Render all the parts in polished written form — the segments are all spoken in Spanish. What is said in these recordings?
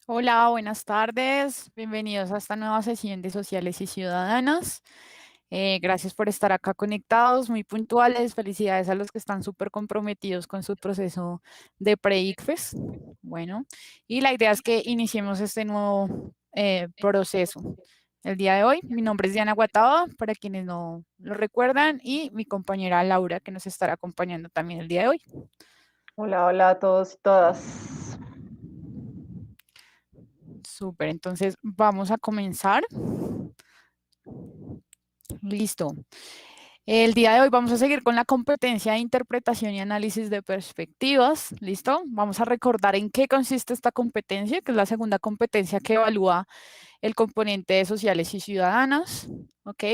Hola, buenas tardes. Bienvenidos a esta nueva sesión de Sociales y Ciudadanas. Gracias por estar acá conectados, muy puntuales. Felicidades a los que están súper comprometidos con su proceso de pre-ICFES. Bueno, y la idea es que iniciemos este nuevo proceso. El día de hoy, mi nombre es Diana Guataba, para quienes no lo recuerdan, y mi compañera Laura, que nos estará acompañando también el día de hoy. Hola, hola a todos y todas. Súper, entonces vamos a comenzar. Listo. El día de hoy vamos a seguir con la competencia de interpretación y análisis de perspectivas. ¿Listo? Vamos a recordar en qué consiste esta competencia, que es la segunda competencia que evalúa el componente de sociales y ciudadanas. ¿Ok?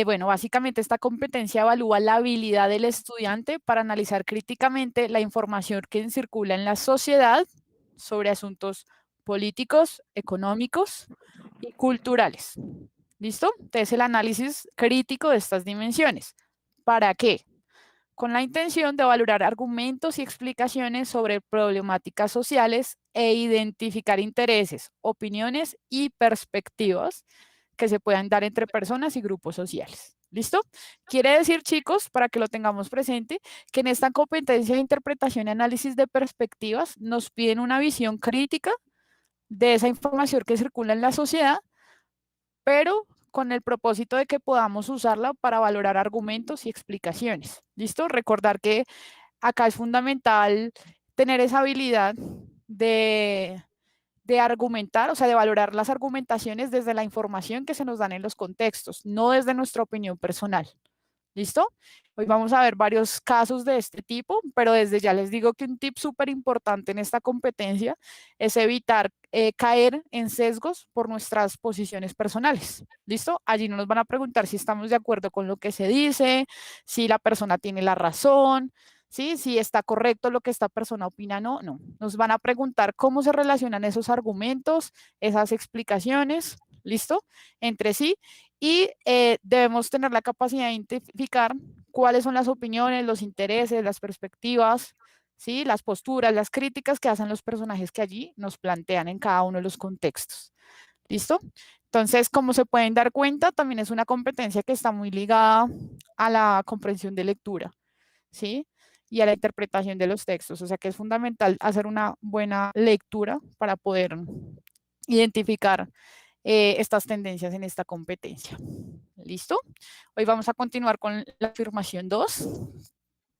Bueno, básicamente esta competencia evalúa la habilidad del estudiante para analizar críticamente la información que circula en la sociedad sobre asuntos políticos, económicos y culturales. ¿Listo? Entonces el análisis crítico de estas dimensiones. ¿Para qué? Con la intención de valorar argumentos y explicaciones sobre problemáticas sociales e identificar intereses, opiniones y perspectivas que se puedan dar entre personas y grupos sociales. ¿Listo? Quiere decir, chicos, para que lo tengamos presente, que en esta competencia de interpretación y análisis de perspectivas nos piden una visión crítica de esa información que circula en la sociedad, pero con el propósito de que podamos usarla para valorar argumentos y explicaciones. ¿Listo? Recordar que acá es fundamental tener esa habilidad de, de argumentar, o sea, de valorar las argumentaciones desde la información que se nos dan en los contextos, no desde nuestra opinión personal. ¿Listo? Hoy vamos a ver varios casos de este tipo, pero desde ya les digo que un tip súper importante en esta competencia es evitar caer en sesgos por nuestras posiciones personales. ¿Listo? Allí no nos van a preguntar si estamos de acuerdo con lo que se dice, si la persona tiene la razón, ¿sí? Si está correcto lo que esta persona opina, no, no. Nos van a preguntar cómo se relacionan esos argumentos, esas explicaciones, ¿listo? Entre sí, y debemos tener la capacidad de identificar cuáles son las opiniones, los intereses, las perspectivas, ¿sí? Las posturas, las críticas que hacen los personajes que allí nos plantean en cada uno de los contextos. ¿Listo? Entonces, como se pueden dar cuenta, también es una competencia que está muy ligada a la comprensión de lectura, ¿sí? Y a la interpretación de los textos. O sea que es fundamental hacer una buena lectura para poder identificar estas tendencias en esta competencia. ¿Listo? Hoy vamos a continuar con la afirmación 2,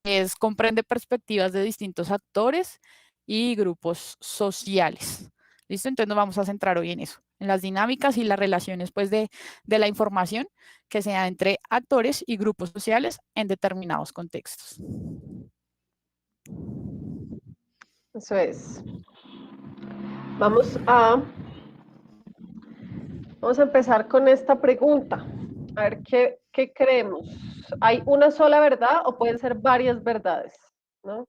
que es comprende perspectivas de distintos actores y grupos sociales. ¿Listo? Entonces nos vamos a centrar hoy en eso, en las dinámicas y las relaciones pues, de la información que se da entre actores y grupos sociales en determinados contextos. Eso es. Vamos a empezar con esta pregunta. A ver, ¿qué creemos? ¿Hay una sola verdad o pueden ser varias verdades? ¿No?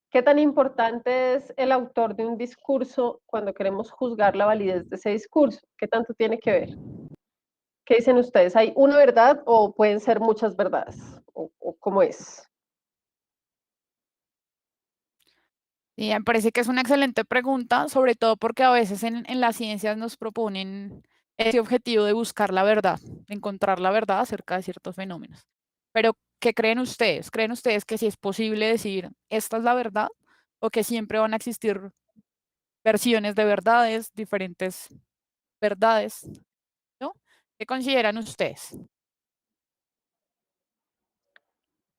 ¿Qué tan importante es el autor de un discurso cuando queremos juzgar la validez de ese discurso? ¿Qué tanto tiene que ver? ¿Qué dicen ustedes? ¿Hay una verdad o pueden ser muchas verdades? ¿O cómo es? Y me parece que es una excelente pregunta, sobre todo porque a veces en las ciencias nos proponen ese objetivo de buscar la verdad, de encontrar la verdad acerca de ciertos fenómenos. Pero, ¿qué creen ustedes? ¿Creen ustedes que si es posible decir esta es la verdad o que siempre van a existir versiones de verdades, diferentes verdades, ¿no? ¿Qué consideran ustedes?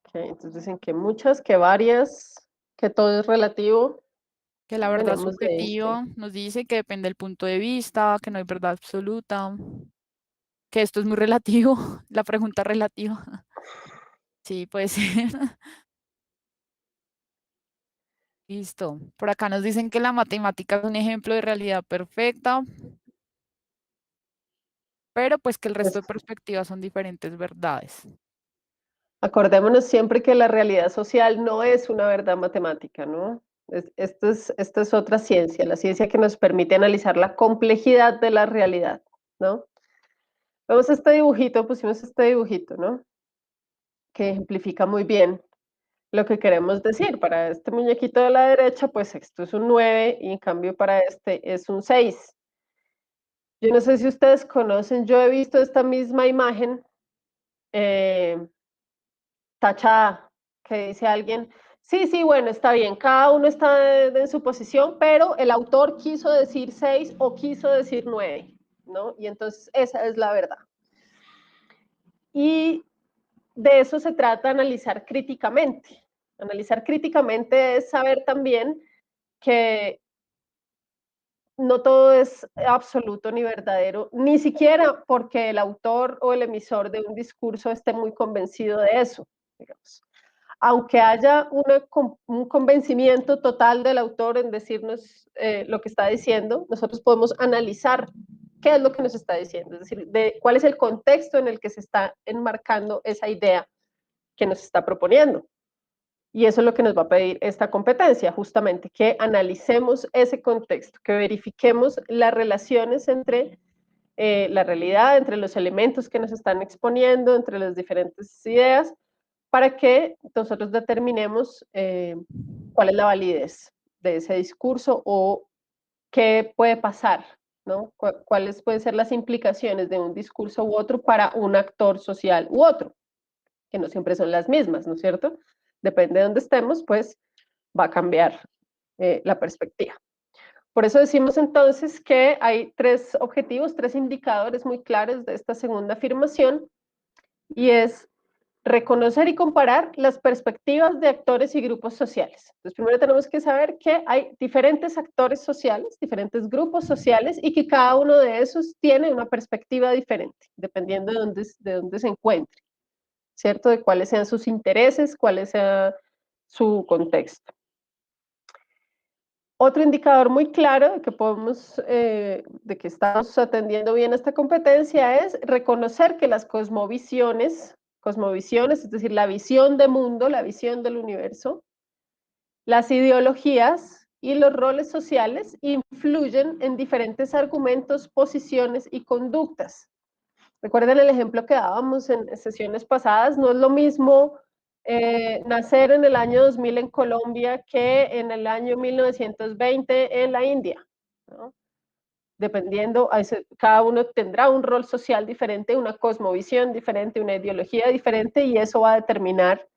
Okay, entonces dicen que muchas, que varias, que todo es relativo. Que la verdad Tenemos de este. subjetiva nos dice que depende del punto de vista, que no hay verdad absoluta, que esto es muy relativo, la pregunta relativa. Sí, puede ser. Listo. Por acá nos dicen que la matemática es un ejemplo de realidad perfecta, pero pues que el resto Pues, de perspectivas son diferentes verdades. acordémonos siempre que la realidad social no es una verdad matemática, ¿no? Esta es otra ciencia, la ciencia que nos permite analizar la complejidad de la realidad, ¿no? Vemos este dibujito, pusimos este dibujito, ¿no? que ejemplifica muy bien lo que queremos decir. Para este muñequito de la derecha, pues esto es un 9 y en cambio para este es un 6. Yo no sé si ustedes conocen, yo he visto esta misma imagen tachada, que dice alguien, sí, sí, bueno, está bien, cada uno está en su posición, pero el autor quiso decir 6 o quiso decir 9, ¿no? Y entonces esa es la verdad. Y de eso se trata analizar críticamente. Analizar críticamente es saber también que no todo es absoluto ni verdadero, ni siquiera porque el autor o el emisor de un discurso esté muy convencido de eso, digamos. Aunque haya un convencimiento total del autor en decirnos lo que está diciendo, nosotros podemos analizar qué es lo que nos está diciendo, es decir, cuál es el contexto en el que se está enmarcando esa idea que nos está proponiendo. Y eso es lo que nos va a pedir esta competencia, justamente, que analicemos ese contexto, que verifiquemos las relaciones entre la realidad, entre los elementos que nos están exponiendo, entre las diferentes ideas, para que nosotros determinemos cuál es la validez de ese discurso o qué puede pasar, ¿no? Cuáles pueden ser las implicaciones de un discurso u otro para un actor social u otro, que no siempre son las mismas, ¿no es cierto? Depende de dónde estemos, pues va a cambiar la perspectiva. Por eso decimos entonces que hay tres objetivos, tres indicadores muy claros de esta segunda afirmación, y es reconocer y comparar las perspectivas de actores y grupos sociales. Entonces, primero tenemos que saber que hay diferentes actores sociales, diferentes grupos sociales, y que cada uno de esos tiene una perspectiva diferente, dependiendo de dónde se encuentre, ¿cierto? De cuáles sean sus intereses, cuál sea su contexto. Otro indicador muy claro de que de que estamos atendiendo bien esta competencia es reconocer que las cosmovisiones, es decir, la visión de mundo, la visión del universo, las ideologías y los roles sociales influyen en diferentes argumentos, posiciones y conductas. Recuerden el ejemplo que dábamos en sesiones pasadas, no es lo mismo nacer en el año 2000 en Colombia que en el año 1920 en la India, ¿no? Dependiendo, cada uno tendrá un rol social diferente, una cosmovisión diferente, una ideología diferente, y eso va a determinar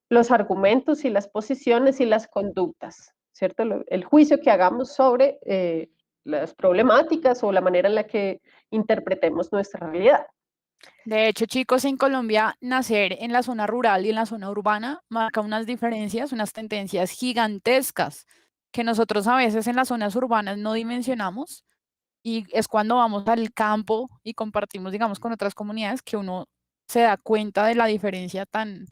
los argumentos y las posiciones y las conductas, ¿cierto? El juicio que hagamos sobre las problemáticas o la manera en la que interpretemos nuestra realidad. De hecho, chicos, en Colombia, nacer en la zona rural y en la zona urbana marca unas diferencias, unas tendencias gigantescas que nosotros a veces en las zonas urbanas no dimensionamos, y es cuando vamos al campo y compartimos, digamos, con otras comunidades que uno se da cuenta de la diferencia tan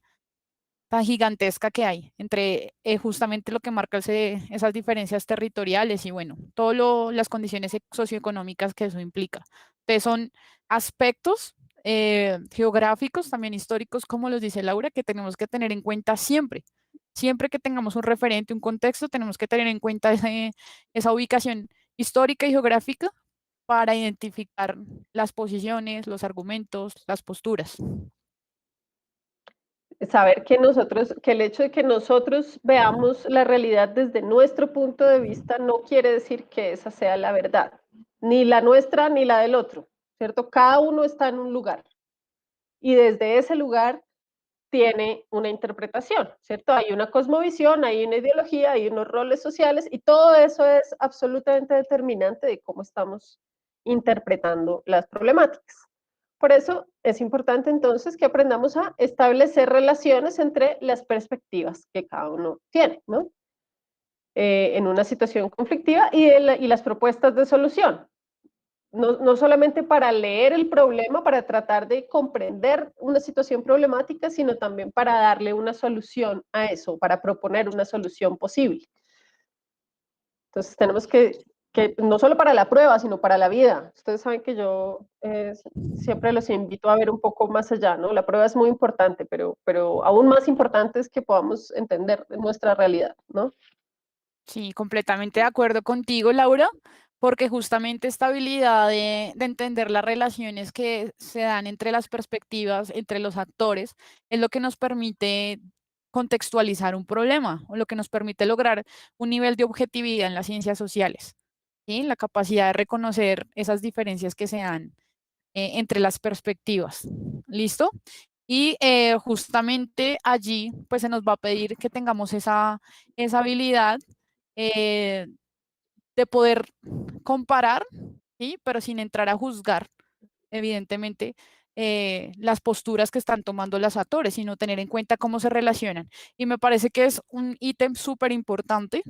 gigantesca que hay entre justamente lo que marca esas diferencias territoriales y bueno, todas las condiciones socioeconómicas que eso implica. Entonces son aspectos geográficos, también históricos, como los dice Laura, que tenemos que tener en cuenta siempre. Siempre que tengamos un referente, un contexto, tenemos que tener en cuenta esa ubicación histórica y geográfica para identificar las posiciones, los argumentos, las posturas. Saber que el hecho de que nosotros veamos la realidad desde nuestro punto de vista no quiere decir que esa sea la verdad, ni la nuestra ni la del otro, ¿cierto? Cada uno está en un lugar y desde ese lugar tiene una interpretación, ¿cierto? Hay una cosmovisión, hay una ideología, hay unos roles sociales y todo eso es absolutamente determinante de cómo estamos interpretando las problemáticas. Por eso es importante entonces que aprendamos a establecer relaciones entre las perspectivas que cada uno tiene, ¿no? En una situación conflictiva y las propuestas de solución. No solamente para leer el problema, para tratar de comprender una situación problemática, sino también para darle una solución a eso, para proponer una solución posible. Entonces tenemos que no solo para la prueba, sino para la vida. Ustedes saben que yo siempre los invito a ver un poco más allá, ¿no? La prueba es muy importante, pero aún más importante es que podamos entender nuestra realidad, ¿no? Sí, completamente de acuerdo contigo, Laura. porque justamente esta habilidad de entender las relaciones que se dan entre las perspectivas, entre los actores, es lo que nos permite contextualizar un problema o lo que nos permite lograr un nivel de objetividad en las ciencias sociales, ¿sí? La capacidad de reconocer esas diferencias que se dan entre las perspectivas. ¿Listo? Y justamente allí, pues se nos va a pedir que tengamos esa habilidad eh, de poder comparar, ¿sí? Pero sin entrar a juzgar, evidentemente, las posturas que están tomando los actores, sino tener en cuenta cómo se relacionan. Y me parece que es un ítem súper importante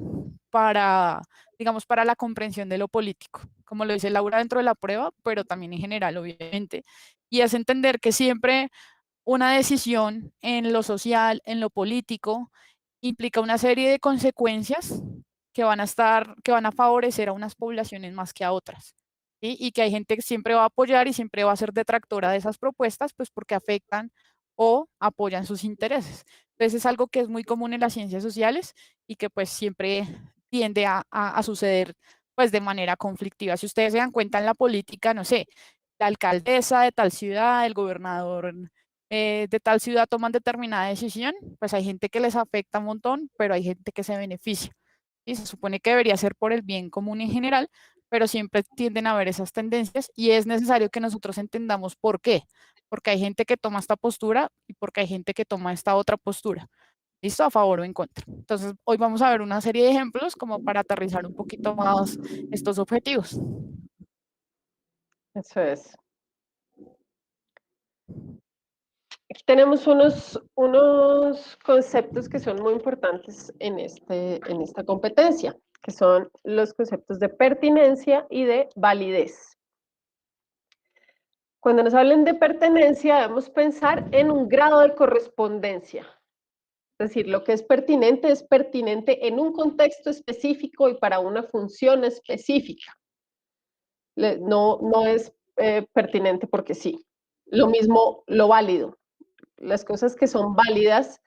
para, digamos, para la comprensión de lo político, como lo dice Laura dentro de la prueba, pero también en general, obviamente. Y es entender que siempre una decisión en lo social, en lo político, implica una serie de consecuencias que van a favorecer a unas poblaciones más que a otras. ¿Sí? Y que hay gente que siempre va a apoyar y siempre va a ser detractora de esas propuestas, pues porque afectan o apoyan sus intereses. Entonces es algo que es muy común en las ciencias sociales y que pues siempre tiende a suceder pues de manera conflictiva. Si ustedes se dan cuenta en la política, no sé, la alcaldesa de tal ciudad, el gobernador de tal ciudad toman determinada decisión, pues hay gente que les afecta un montón, pero hay gente que se beneficia. Y se supone que debería ser por el bien común en general, pero siempre tienden a haber esas tendencias y es necesario que nosotros entendamos por qué. Porque hay gente que toma esta postura y porque hay gente que toma esta otra postura. ¿Listo? A favor o en contra. Entonces, hoy vamos a ver una serie de ejemplos como para aterrizar un poquito más estos objetivos. Eso es. Aquí tenemos unos conceptos que son muy importantes en esta competencia, que son los conceptos de pertinencia y de validez. Cuando nos hablen de pertenencia, debemos pensar en un grado de correspondencia. Es decir, lo que es pertinente en un contexto específico y para una función específica. No es pertinente porque sí. Lo mismo lo válido. Las cosas que son válidas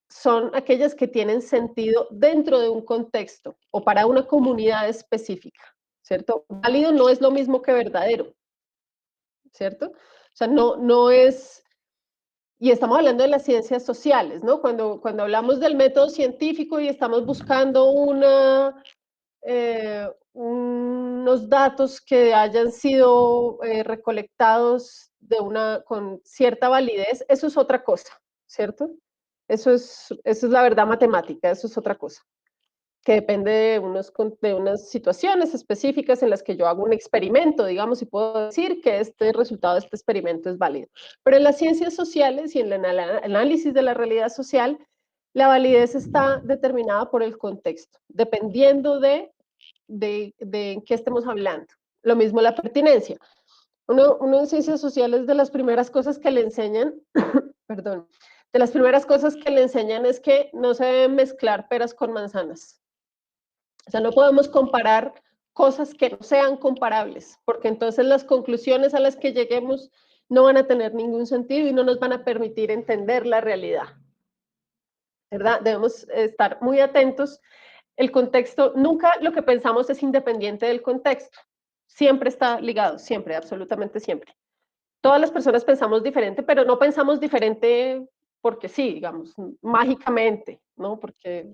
son aquellas que tienen sentido dentro de un contexto o para una comunidad específica, ¿cierto? Válido no es lo mismo que verdadero, ¿cierto? O sea, no es, y estamos hablando de las ciencias sociales, ¿no? Cuando hablamos del método científico y estamos buscando unos datos que hayan sido recolectados con cierta validez, eso es otra cosa, ¿cierto? Eso es la verdad matemática, eso es otra cosa, que depende de unas situaciones específicas en las que yo hago un experimento, digamos, y puedo decir que este resultado de este experimento es válido. Pero en las ciencias sociales y en el análisis de la realidad social, la validez está determinada por el contexto, dependiendo de en qué estemos hablando. Lo mismo la pertinencia. Uno en ciencias sociales de las primeras cosas que le enseñan, perdón, de las primeras cosas que le enseñan es que no se deben mezclar peras con manzanas. O sea, no podemos comparar cosas que no sean comparables, porque entonces las conclusiones a las que lleguemos no van a tener ningún sentido y no nos van a permitir entender la realidad. ¿Verdad? Debemos estar muy atentos. El contexto, nunca lo que pensamos es independiente del contexto. Siempre está ligado, siempre, absolutamente siempre. Todas las personas pensamos diferente, pero no pensamos diferente porque sí, digamos, mágicamente, ¿no? Porque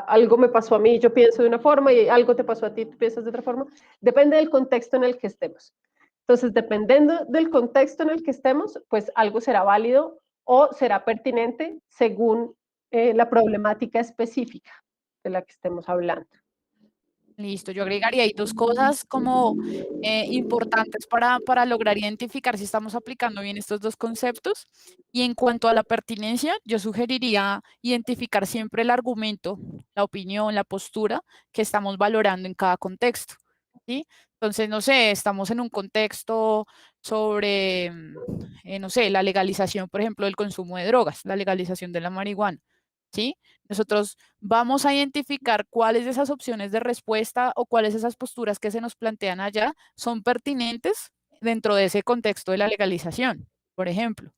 algo me pasó a mí, yo pienso de una forma y algo te pasó a ti, tú piensas de otra forma. Depende del contexto en el que estemos. Entonces, dependiendo del contexto en el que estemos, pues algo será válido o será pertinente según la problemática específica de la que estemos hablando. Listo, yo agregaría ahí dos cosas como importantes para lograr identificar si estamos aplicando bien estos dos conceptos. Y en cuanto a la pertinencia, yo sugeriría identificar siempre el argumento, la opinión, la postura que estamos valorando en cada contexto. ¿Sí? Entonces, no sé, estamos en un contexto sobre, no sé, la legalización, por ejemplo, del consumo de drogas, la legalización de la marihuana. ¿Sí? Nosotros vamos a identificar cuáles de esas opciones de respuesta o cuáles de esas posturas que se nos plantean allá son pertinentes dentro de ese contexto de la legalización, por ejemplo.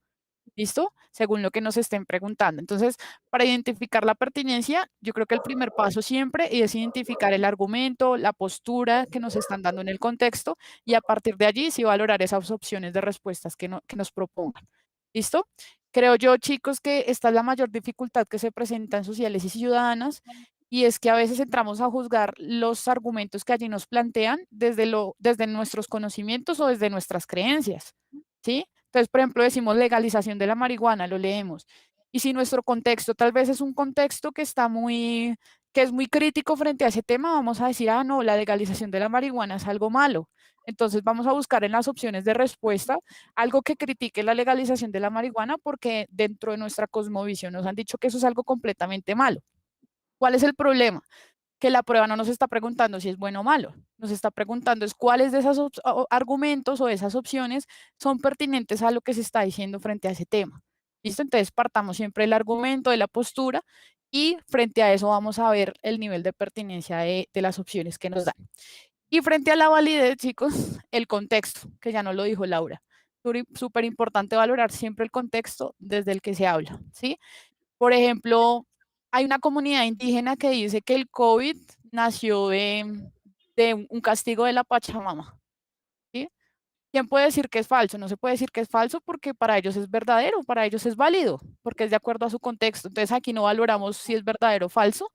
¿Listo? Según lo que nos estén preguntando. Entonces, para identificar la pertinencia, yo creo que el primer paso siempre es identificar el argumento, la postura que nos están dando en el contexto y a partir de allí sí valorar esas opciones de respuestas que nos propongan. ¿Listo? Creo yo, chicos, que esta es la mayor dificultad que se presenta en sociales y ciudadanas y es que a veces entramos a juzgar los argumentos que allí nos plantean desde nuestros conocimientos o desde nuestras creencias, ¿sí? Entonces, por ejemplo, decimos legalización de la marihuana, lo leemos. Y si nuestro contexto tal vez es un contexto que es muy crítico frente a ese tema, vamos a decir, ah, no, la legalización de la marihuana es algo malo. Entonces vamos a buscar en las opciones de respuesta algo que critique la legalización de la marihuana porque dentro de nuestra cosmovisión nos han dicho que eso es algo completamente malo. ¿Cuál es el problema? Que la prueba no nos está preguntando si es bueno o malo, nos está preguntando es cuáles de esos argumentos o esas opciones son pertinentes a lo que se está diciendo frente a ese tema. ¿Listo? Entonces partamos siempre del argumento, de la postura y frente a eso vamos a ver el nivel de pertinencia de las opciones que nos dan. Y frente a la validez, chicos, el contexto, que ya nos lo dijo Laura. Súper importante valorar siempre el contexto desde el que se habla, ¿sí? Por ejemplo, hay una comunidad indígena que dice que el COVID nació de un castigo de la Pachamama, ¿sí? ¿Quién puede decir que es falso? No se puede decir que es falso porque para ellos es verdadero, para ellos es válido, porque es de acuerdo a su contexto. Entonces aquí no valoramos si es verdadero o falso,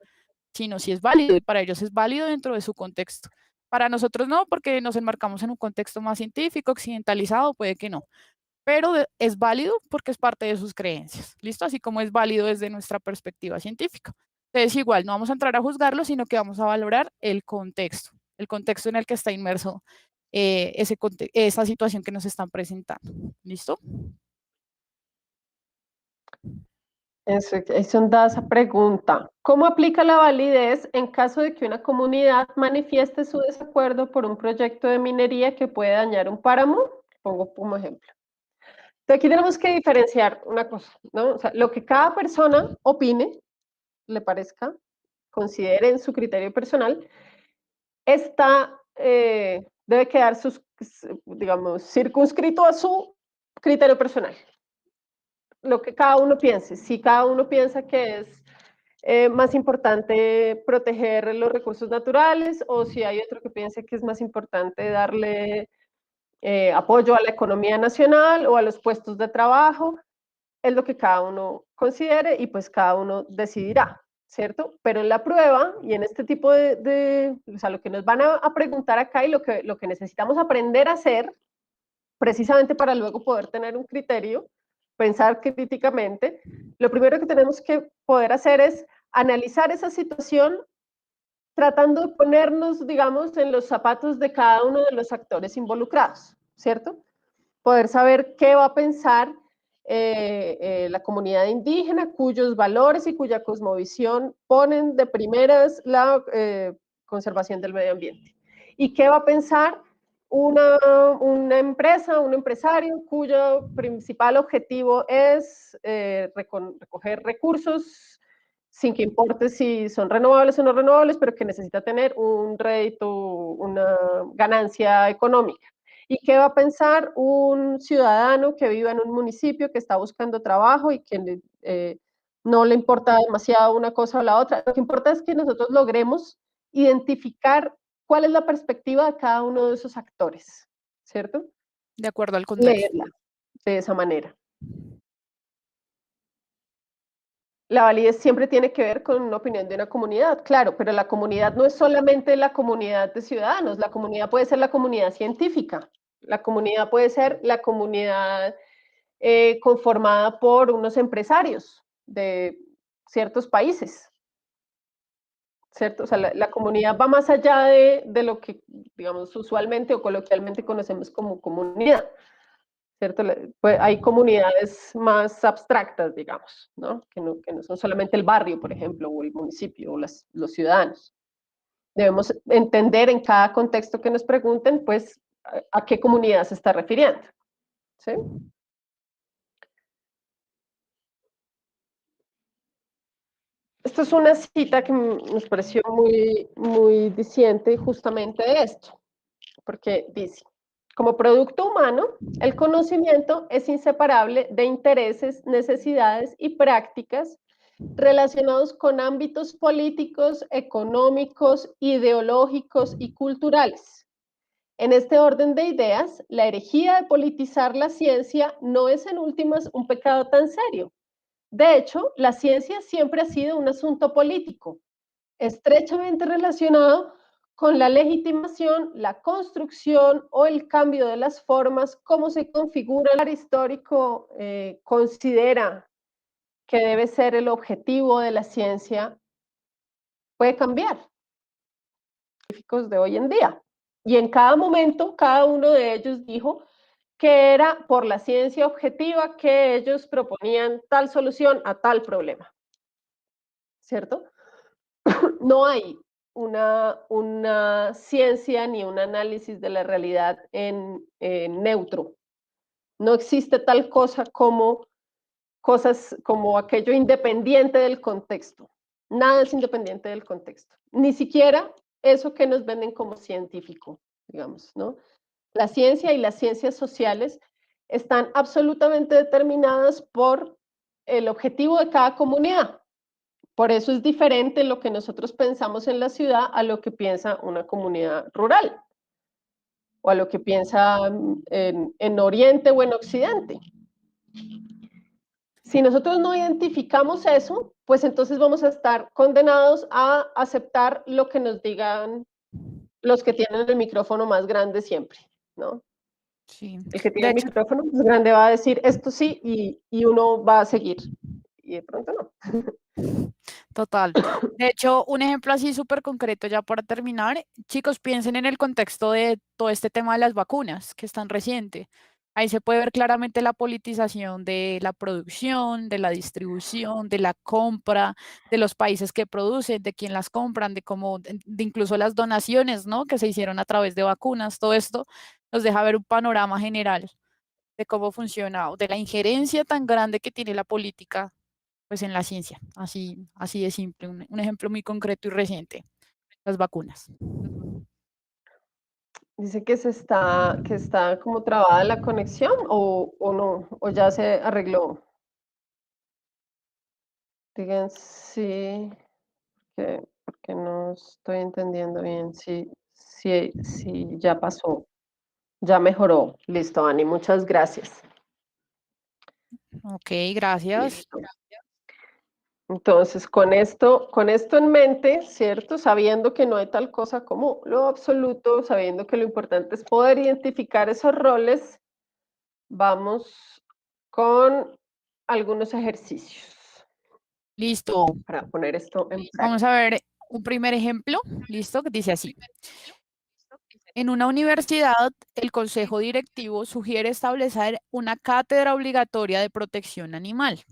sino si es válido y para ellos es válido dentro de su contexto. Para nosotros no, porque nos enmarcamos en un contexto más científico, occidentalizado, puede que no, pero es válido porque es parte de sus creencias, ¿listo? Así como es válido desde nuestra perspectiva científica. Entonces, igual, no vamos a entrar a juzgarlo, sino que vamos a valorar el contexto en el que está inmerso esa situación que nos están presentando, ¿listo? Es una esa pregunta. ¿Cómo aplica la validez en caso de que una comunidad manifieste su desacuerdo por un proyecto de minería que puede dañar un páramo? Pongo como ejemplo. Entonces, aquí tenemos que diferenciar una cosa, ¿no? O sea, lo que cada persona opine, le parezca, considere en su criterio personal, debe quedar, digamos, circunscrito a su criterio personal. Lo que cada uno piense. Si cada uno piensa que es más importante proteger los recursos naturales o si hay otro que piense que es más importante darle apoyo a la economía nacional o a los puestos de trabajo, es lo que cada uno considere y pues cada uno decidirá, ¿cierto? Pero en la prueba y en este tipo o sea, lo que nos van a preguntar acá y lo que necesitamos aprender a hacer, precisamente para luego poder tener un criterio, pensar críticamente, lo primero que tenemos que poder hacer es analizar esa situación tratando de ponernos, digamos, en los zapatos de cada uno de los actores involucrados, ¿cierto? Poder saber qué va a pensar la comunidad indígena, cuyos valores y cuya cosmovisión ponen de primeras la conservación del medio ambiente. Y qué va a pensar una empresa, un empresario cuyo principal objetivo es recoger recursos sin que importe si son renovables o no renovables, pero que necesita tener un rédito, una ganancia económica. ¿Y qué va a pensar un ciudadano que viva en un municipio que está buscando trabajo y que no le importa demasiado una cosa o la otra? Lo que importa es que nosotros logremos identificar cuál es la perspectiva de cada uno de esos actores, ¿cierto? De acuerdo al contexto. Leerla de esa manera. La validez siempre tiene que ver con una opinión de una comunidad, claro, pero la comunidad no es solamente la comunidad de ciudadanos, la comunidad puede ser la comunidad científica, la comunidad puede ser la comunidad conformada por unos empresarios de ciertos países, ¿cierto? O sea, la comunidad va más allá de lo que, digamos, usualmente o coloquialmente conocemos como comunidad. ¿Cierto? Pues hay comunidades más abstractas, digamos, ¿no? Que no son solamente el barrio, por ejemplo, o el municipio, o los ciudadanos. Debemos entender en cada contexto que nos pregunten, pues, a qué comunidad se está refiriendo. ¿Sí? Esto es una cita que nos pareció muy, muy diciente justamente de esto, porque dice, Como producto humano, el conocimiento es inseparable de intereses, necesidades y prácticas relacionados con ámbitos políticos, económicos, ideológicos y culturales. En este orden de ideas, la herejía de politizar la ciencia no es en últimas un pecado tan serio. De hecho, la ciencia siempre ha sido un asunto político, estrechamente relacionado con la legitimación, la construcción o el cambio de las formas, cómo se configura el histórico, considera que debe ser el objetivo de la ciencia, puede cambiar de hoy en día. Y en cada momento, cada uno de ellos dijo que era por la ciencia objetiva que ellos proponían tal solución a tal problema. ¿Cierto? No hay una ciencia ni un análisis de la realidad en neutro. No existe tal cosa como cosas como aquello independiente del contexto. Nada es independiente del contexto. Ni siquiera eso que nos venden como científico, digamos, ¿no? La ciencia y las ciencias sociales están absolutamente determinadas por el objetivo de cada comunidad. Por eso es diferente lo que nosotros pensamos en la ciudad a lo que piensa una comunidad rural o a lo que piensa en Oriente o en Occidente. Si nosotros no identificamos eso, pues entonces vamos a estar condenados a aceptar lo que nos digan los que tienen el micrófono más grande siempre, ¿no? Sí. El que De tiene el hecho, micrófono más grande va a decir esto sí y uno va a seguir. Y de pronto no. total. De hecho, un ejemplo así súper concreto ya para terminar, chicos, piensen en el contexto de todo este tema de las vacunas, que es tan reciente. Ahí se puede ver claramente la politización de la producción, de la distribución, de la compra, de los países que producen, de quién las compran, de cómo, de incluso las donaciones, ¿no? Que se hicieron a través de vacunas. Todo esto nos deja ver un panorama general de cómo funciona, o de la injerencia tan grande que tiene la política pues en la ciencia, así de simple, un ejemplo muy concreto y reciente, las vacunas. Dice que está como trabada la conexión o no, o ya se arregló. Digan sí, porque no estoy entendiendo bien si ya pasó, ya mejoró. Listo, Ani, muchas gracias. Ok, gracias. Listo. Entonces, con esto en mente, ¿cierto? Sabiendo que no hay tal cosa como lo absoluto, sabiendo que lo importante es poder identificar esos roles, vamos con algunos ejercicios Listo. para poner esto en Vamos a práctica. ver un primer ejemplo, listo, que dice así. En una universidad, el consejo directivo sugiere establecer una cátedra obligatoria de protección animal,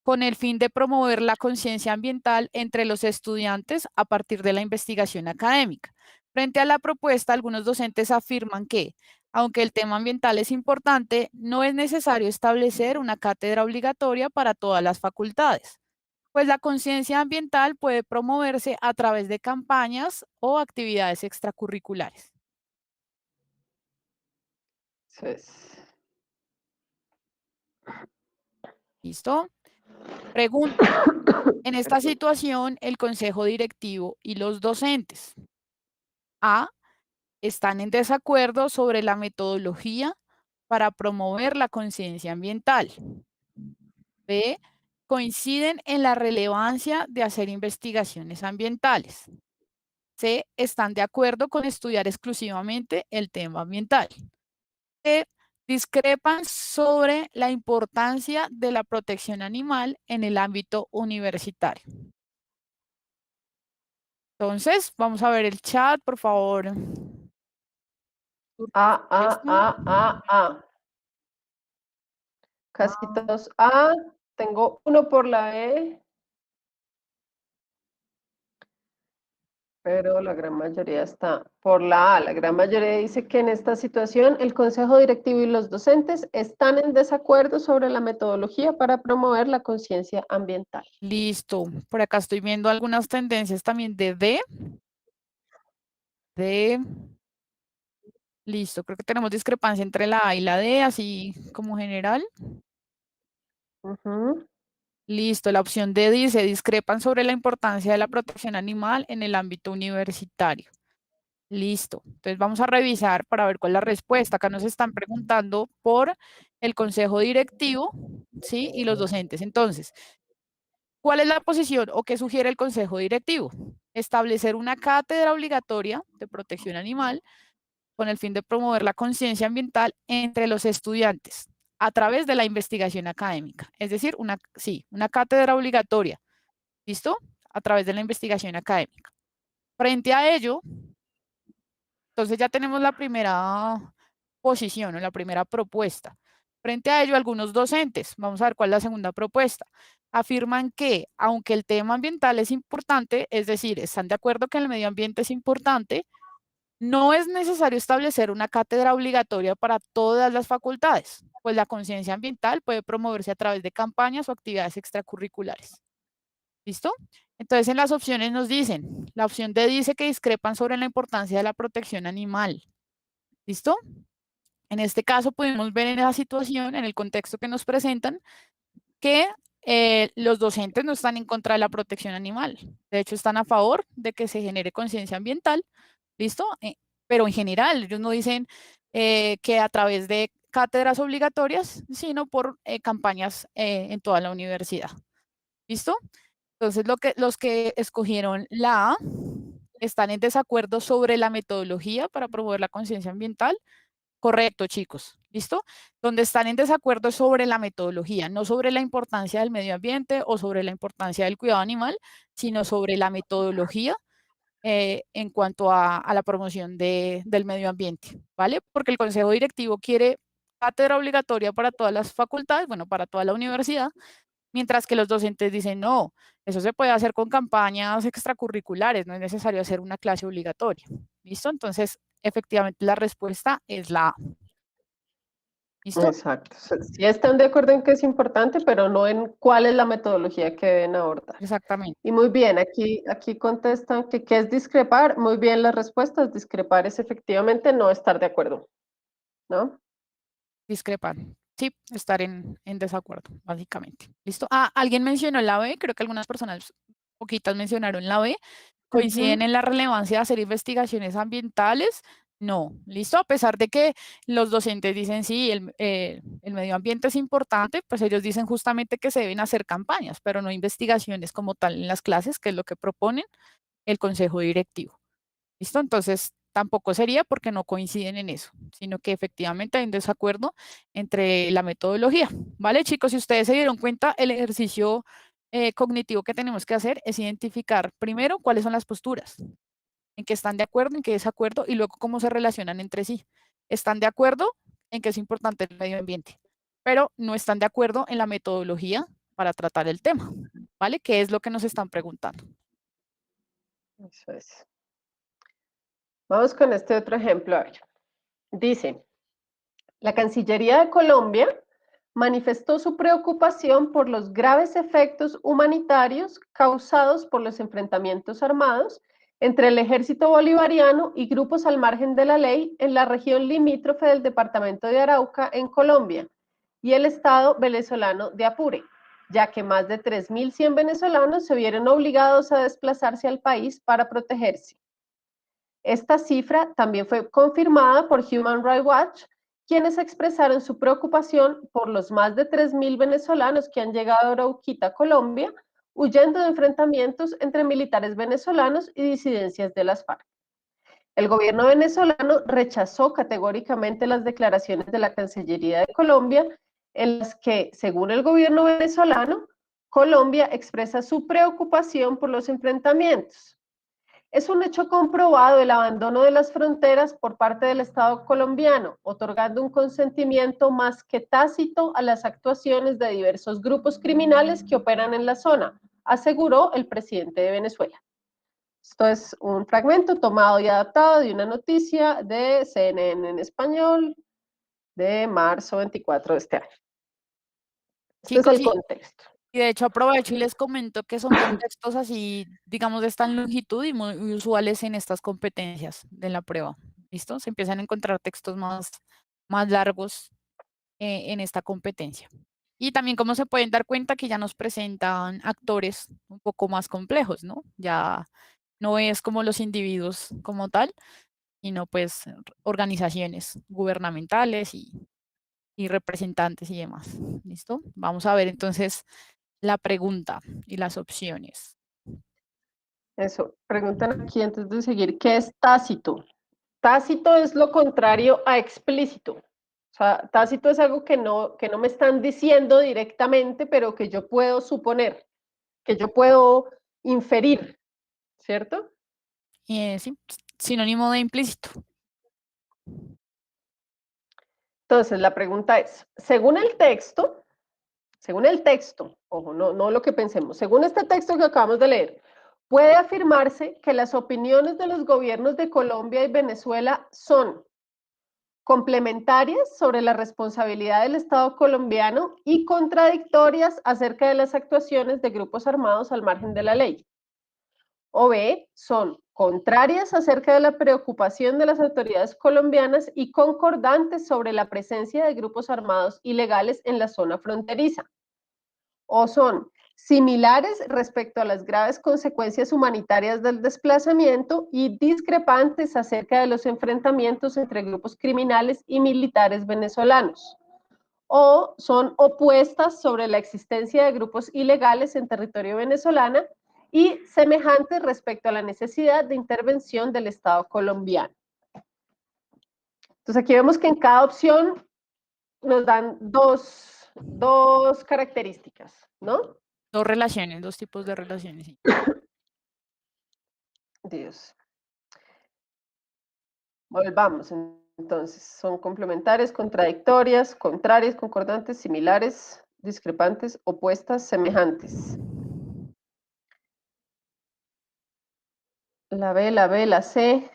con el fin de promover la conciencia ambiental entre los estudiantes a partir de la investigación académica. Frente a la propuesta, algunos docentes afirman que, aunque el tema ambiental es importante, no es necesario establecer una cátedra obligatoria para todas las facultades, pues la conciencia ambiental puede promoverse a través de campañas o actividades extracurriculares. Entonces, ¿Listo? Pregunta. En esta perdón. situación, el consejo directivo y los docentes A están en desacuerdo sobre la metodología para promover la conciencia ambiental. B, coinciden en la relevancia de hacer investigaciones ambientales. C, están de acuerdo con estudiar exclusivamente el tema ambiental. D, discrepan sobre la importancia de la protección animal en el ámbito universitario. Entonces, vamos a ver el chat, por favor. A, A, Esto. A, A, A. Casi Ah, todos A. Tengo uno por la E, pero la gran mayoría está por la A. La gran mayoría dice que en esta situación el consejo directivo y los docentes están en desacuerdo sobre la metodología para promover la conciencia ambiental. listo. Por acá estoy viendo algunas tendencias también de D. D. Listo, creo que tenemos discrepancia entre la A y la D, así como general. Ujú. Listo, la opción D dice, discrepan sobre la importancia de la protección animal en el ámbito universitario. Listo, entonces vamos a revisar para ver cuál es la respuesta. Acá nos están preguntando por el consejo directivo, ¿sí? Y los docentes. Entonces, ¿cuál es la posición o qué sugiere el consejo directivo? Establecer una cátedra obligatoria de protección animal con el fin de promover la conciencia ambiental entre los estudiantes a través de la investigación académica. Es decir, una cátedra obligatoria, ¿listo? A través de la investigación académica. Frente a ello, entonces ya tenemos la primera posición o la primera propuesta. Frente a ello, algunos docentes, vamos a ver cuál es la segunda propuesta, afirman que aunque el tema ambiental es importante, es decir, están de acuerdo que el medio ambiente es importante, no es necesario establecer una cátedra obligatoria para todas las facultades, pues la conciencia ambiental puede promoverse a través de campañas o actividades extracurriculares. ¿Listo? Entonces en las opciones nos dicen, la opción D dice que discrepan sobre la importancia de la protección animal. ¿Listo? En este caso pudimos ver en esa situación, en el contexto que nos presentan, que los docentes no están en contra de la protección animal. De hecho, están a favor de que se genere conciencia ambiental. ¿Listo? Pero en general, ellos no dicen que a través de cátedras obligatorias, sino por campañas en toda la universidad. ¿Listo? Entonces, los que escogieron la A están en desacuerdo sobre la metodología para promover la conciencia ambiental. Correcto, chicos. ¿Listo? Donde están en desacuerdo es sobre la metodología, no sobre la importancia del medio ambiente o sobre la importancia del cuidado animal, sino sobre la metodología en cuanto a la promoción del medio ambiente, ¿vale? Porque el consejo directivo quiere cátedra obligatoria para todas las facultades, bueno, para toda la universidad, mientras que los docentes dicen, no, eso se puede hacer con campañas extracurriculares, no es necesario hacer una clase obligatoria. ¿Listo? Entonces, efectivamente, la respuesta es la A. ¿Listo? Exacto. Sí están de acuerdo en que es importante, pero no en cuál es la metodología que deben abordar. Exactamente. Y muy bien, aquí contestan que qué es discrepar. Muy bien las respuestas. Discrepar es efectivamente no estar de acuerdo, ¿no? Discrepar. Sí, estar en desacuerdo, básicamente. ¿Listo? Ah, alguien mencionó la B, creo que algunas personas, poquitas mencionaron la B. ¿Coinciden Ujú. en la relevancia de hacer investigaciones ambientales? No, listo, a pesar de que los docentes dicen sí, el medio ambiente es importante, pues ellos dicen justamente que se deben hacer campañas, pero no investigaciones como tal en las clases, que es lo que proponen el consejo directivo. ¿Listo? Entonces, tampoco sería porque no coinciden en eso, sino que efectivamente hay un desacuerdo entre la metodología. ¿Vale, chicos? Si ustedes se dieron cuenta, el ejercicio cognitivo que tenemos que hacer es identificar primero cuáles son las posturas, en qué están de acuerdo, en qué desacuerdo y luego cómo se relacionan entre sí. Están de acuerdo en que es importante el medio ambiente, pero no están de acuerdo en la metodología para tratar el tema. ¿Vale? ¿Qué es lo que nos están preguntando? Eso es. Vamos con este otro ejemplo. A ver. Dice, la Cancillería de Colombia manifestó su preocupación por los graves efectos humanitarios causados por los enfrentamientos armados entre el ejército bolivariano y grupos al margen de la ley en la región limítrofe del departamento de Arauca, en Colombia, y el estado venezolano de Apure, ya que más de 3.100 venezolanos se vieron obligados a desplazarse al país para protegerse. Esta cifra también fue confirmada por Human Rights Watch, quienes expresaron su preocupación por los más de 3.000 venezolanos que han llegado a Arauquita, Colombia, huyendo de enfrentamientos entre militares venezolanos y disidencias de las FARC. El gobierno venezolano rechazó categóricamente las declaraciones de la Cancillería de Colombia, en las que, según el gobierno venezolano, Colombia expresa su preocupación por los enfrentamientos. Es un hecho comprobado el abandono de las fronteras por parte del Estado colombiano, otorgando un consentimiento más que tácito a las actuaciones de diversos grupos criminales que operan en la zona, aseguró el presidente de Venezuela. Esto es un fragmento tomado y adaptado de una noticia de CNN en español de marzo 24 de este año. Este es Chicos, el contexto. y de hecho aprovecho y les comento que son contextos así, digamos, de esta longitud y muy usuales en estas competencias de la prueba. ¿Listo? Se empiezan a encontrar textos más largos en esta competencia. Y también como se pueden dar cuenta que ya nos presentan actores un poco más complejos, ¿no? Ya no es como los individuos como tal, sino pues organizaciones gubernamentales y representantes y demás. ¿Listo? Vamos a ver entonces la pregunta y las opciones. Eso, preguntan aquí antes de seguir, ¿qué es tácito? Tácito es lo contrario a explícito. O sea, tácito es algo que no me están diciendo directamente, pero que yo puedo suponer, que yo puedo inferir, ¿cierto? Sí, sinónimo de implícito. Entonces, la pregunta es, según el texto, ojo, no lo que pensemos, según este texto que acabamos de leer, puede afirmarse que las opiniones de los gobiernos de Colombia y Venezuela son complementarias sobre la responsabilidad del Estado colombiano y contradictorias acerca de las actuaciones de grupos armados al margen de la ley. O B, son contrarias acerca de la preocupación de las autoridades colombianas y concordantes sobre la presencia de grupos armados ilegales en la zona fronteriza. O son similares respecto a las graves consecuencias humanitarias del desplazamiento y discrepantes acerca de los enfrentamientos entre grupos criminales y militares venezolanos. O son opuestas sobre la existencia de grupos ilegales en territorio venezolano y semejantes respecto a la necesidad de intervención del Estado colombiano. Entonces aquí vemos que en cada opción nos dan dos características, ¿no? Dos relaciones, dos tipos de relaciones. Sí. Dios. Volvamos. Entonces, son complementarias, contradictorias, contrarias, concordantes, similares, discrepantes, opuestas, semejantes. La B, la B, la C.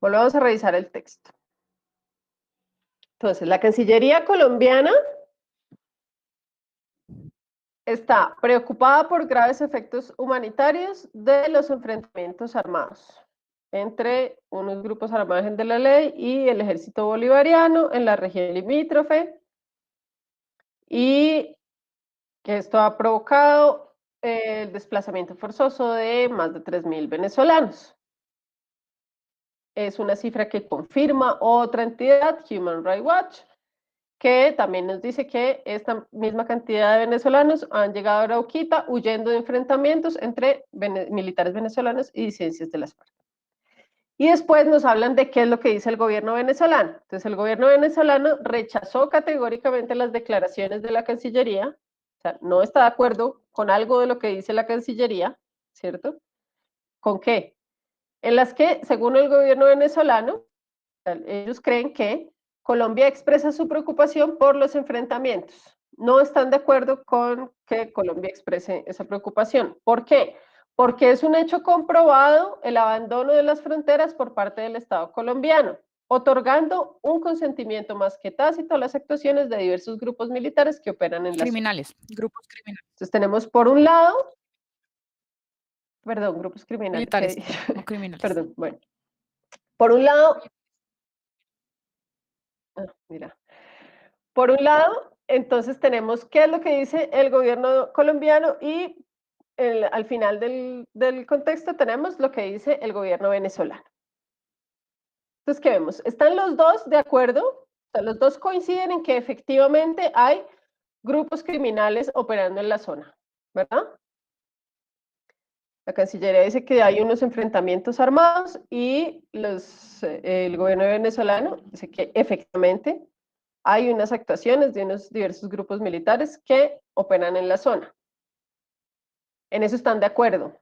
Volvamos a revisar el texto. Entonces, la Cancillería colombiana está preocupada por graves efectos humanitarios de los enfrentamientos armados entre unos grupos al margen de la ley y el ejército bolivariano en la región limítrofe, y que esto ha provocado el desplazamiento forzoso de más de 3.000 venezolanos. Es una cifra que confirma otra entidad, Human Rights Watch, que también nos dice que esta misma cantidad de venezolanos han llegado a Arauquita huyendo de enfrentamientos entre militares venezolanos y disidencias de las FARC. Y después nos hablan de qué es lo que dice el gobierno venezolano. Entonces, el gobierno venezolano rechazó categóricamente las declaraciones de la Cancillería, o sea, no está de acuerdo con algo de lo que dice la Cancillería, ¿cierto? ¿Con qué? En las que, según el gobierno venezolano, ellos creen que Colombia expresa su preocupación por los enfrentamientos. No están de acuerdo con que Colombia exprese esa preocupación. ¿Por qué? Porque es un hecho comprobado el abandono de las fronteras por parte del Estado colombiano, otorgando un consentimiento más que tácito a las actuaciones de diversos grupos militares que operan en la zona. Criminales, grupos criminales. Entonces tenemos por un lado, perdón, grupos criminales, Militares, no criminales. perdón, bueno. Por un lado, mira, por un lado, entonces tenemos qué es lo que dice el gobierno colombiano y al final del contexto tenemos lo que dice el gobierno venezolano. Entonces, ¿qué vemos? Están los dos de acuerdo, o sea, los dos coinciden en que efectivamente hay grupos criminales operando en la zona, ¿verdad? La Cancillería dice que hay unos enfrentamientos armados y el gobierno venezolano dice que efectivamente hay unas actuaciones de unos diversos grupos militares que operan en la zona. En eso están de acuerdo.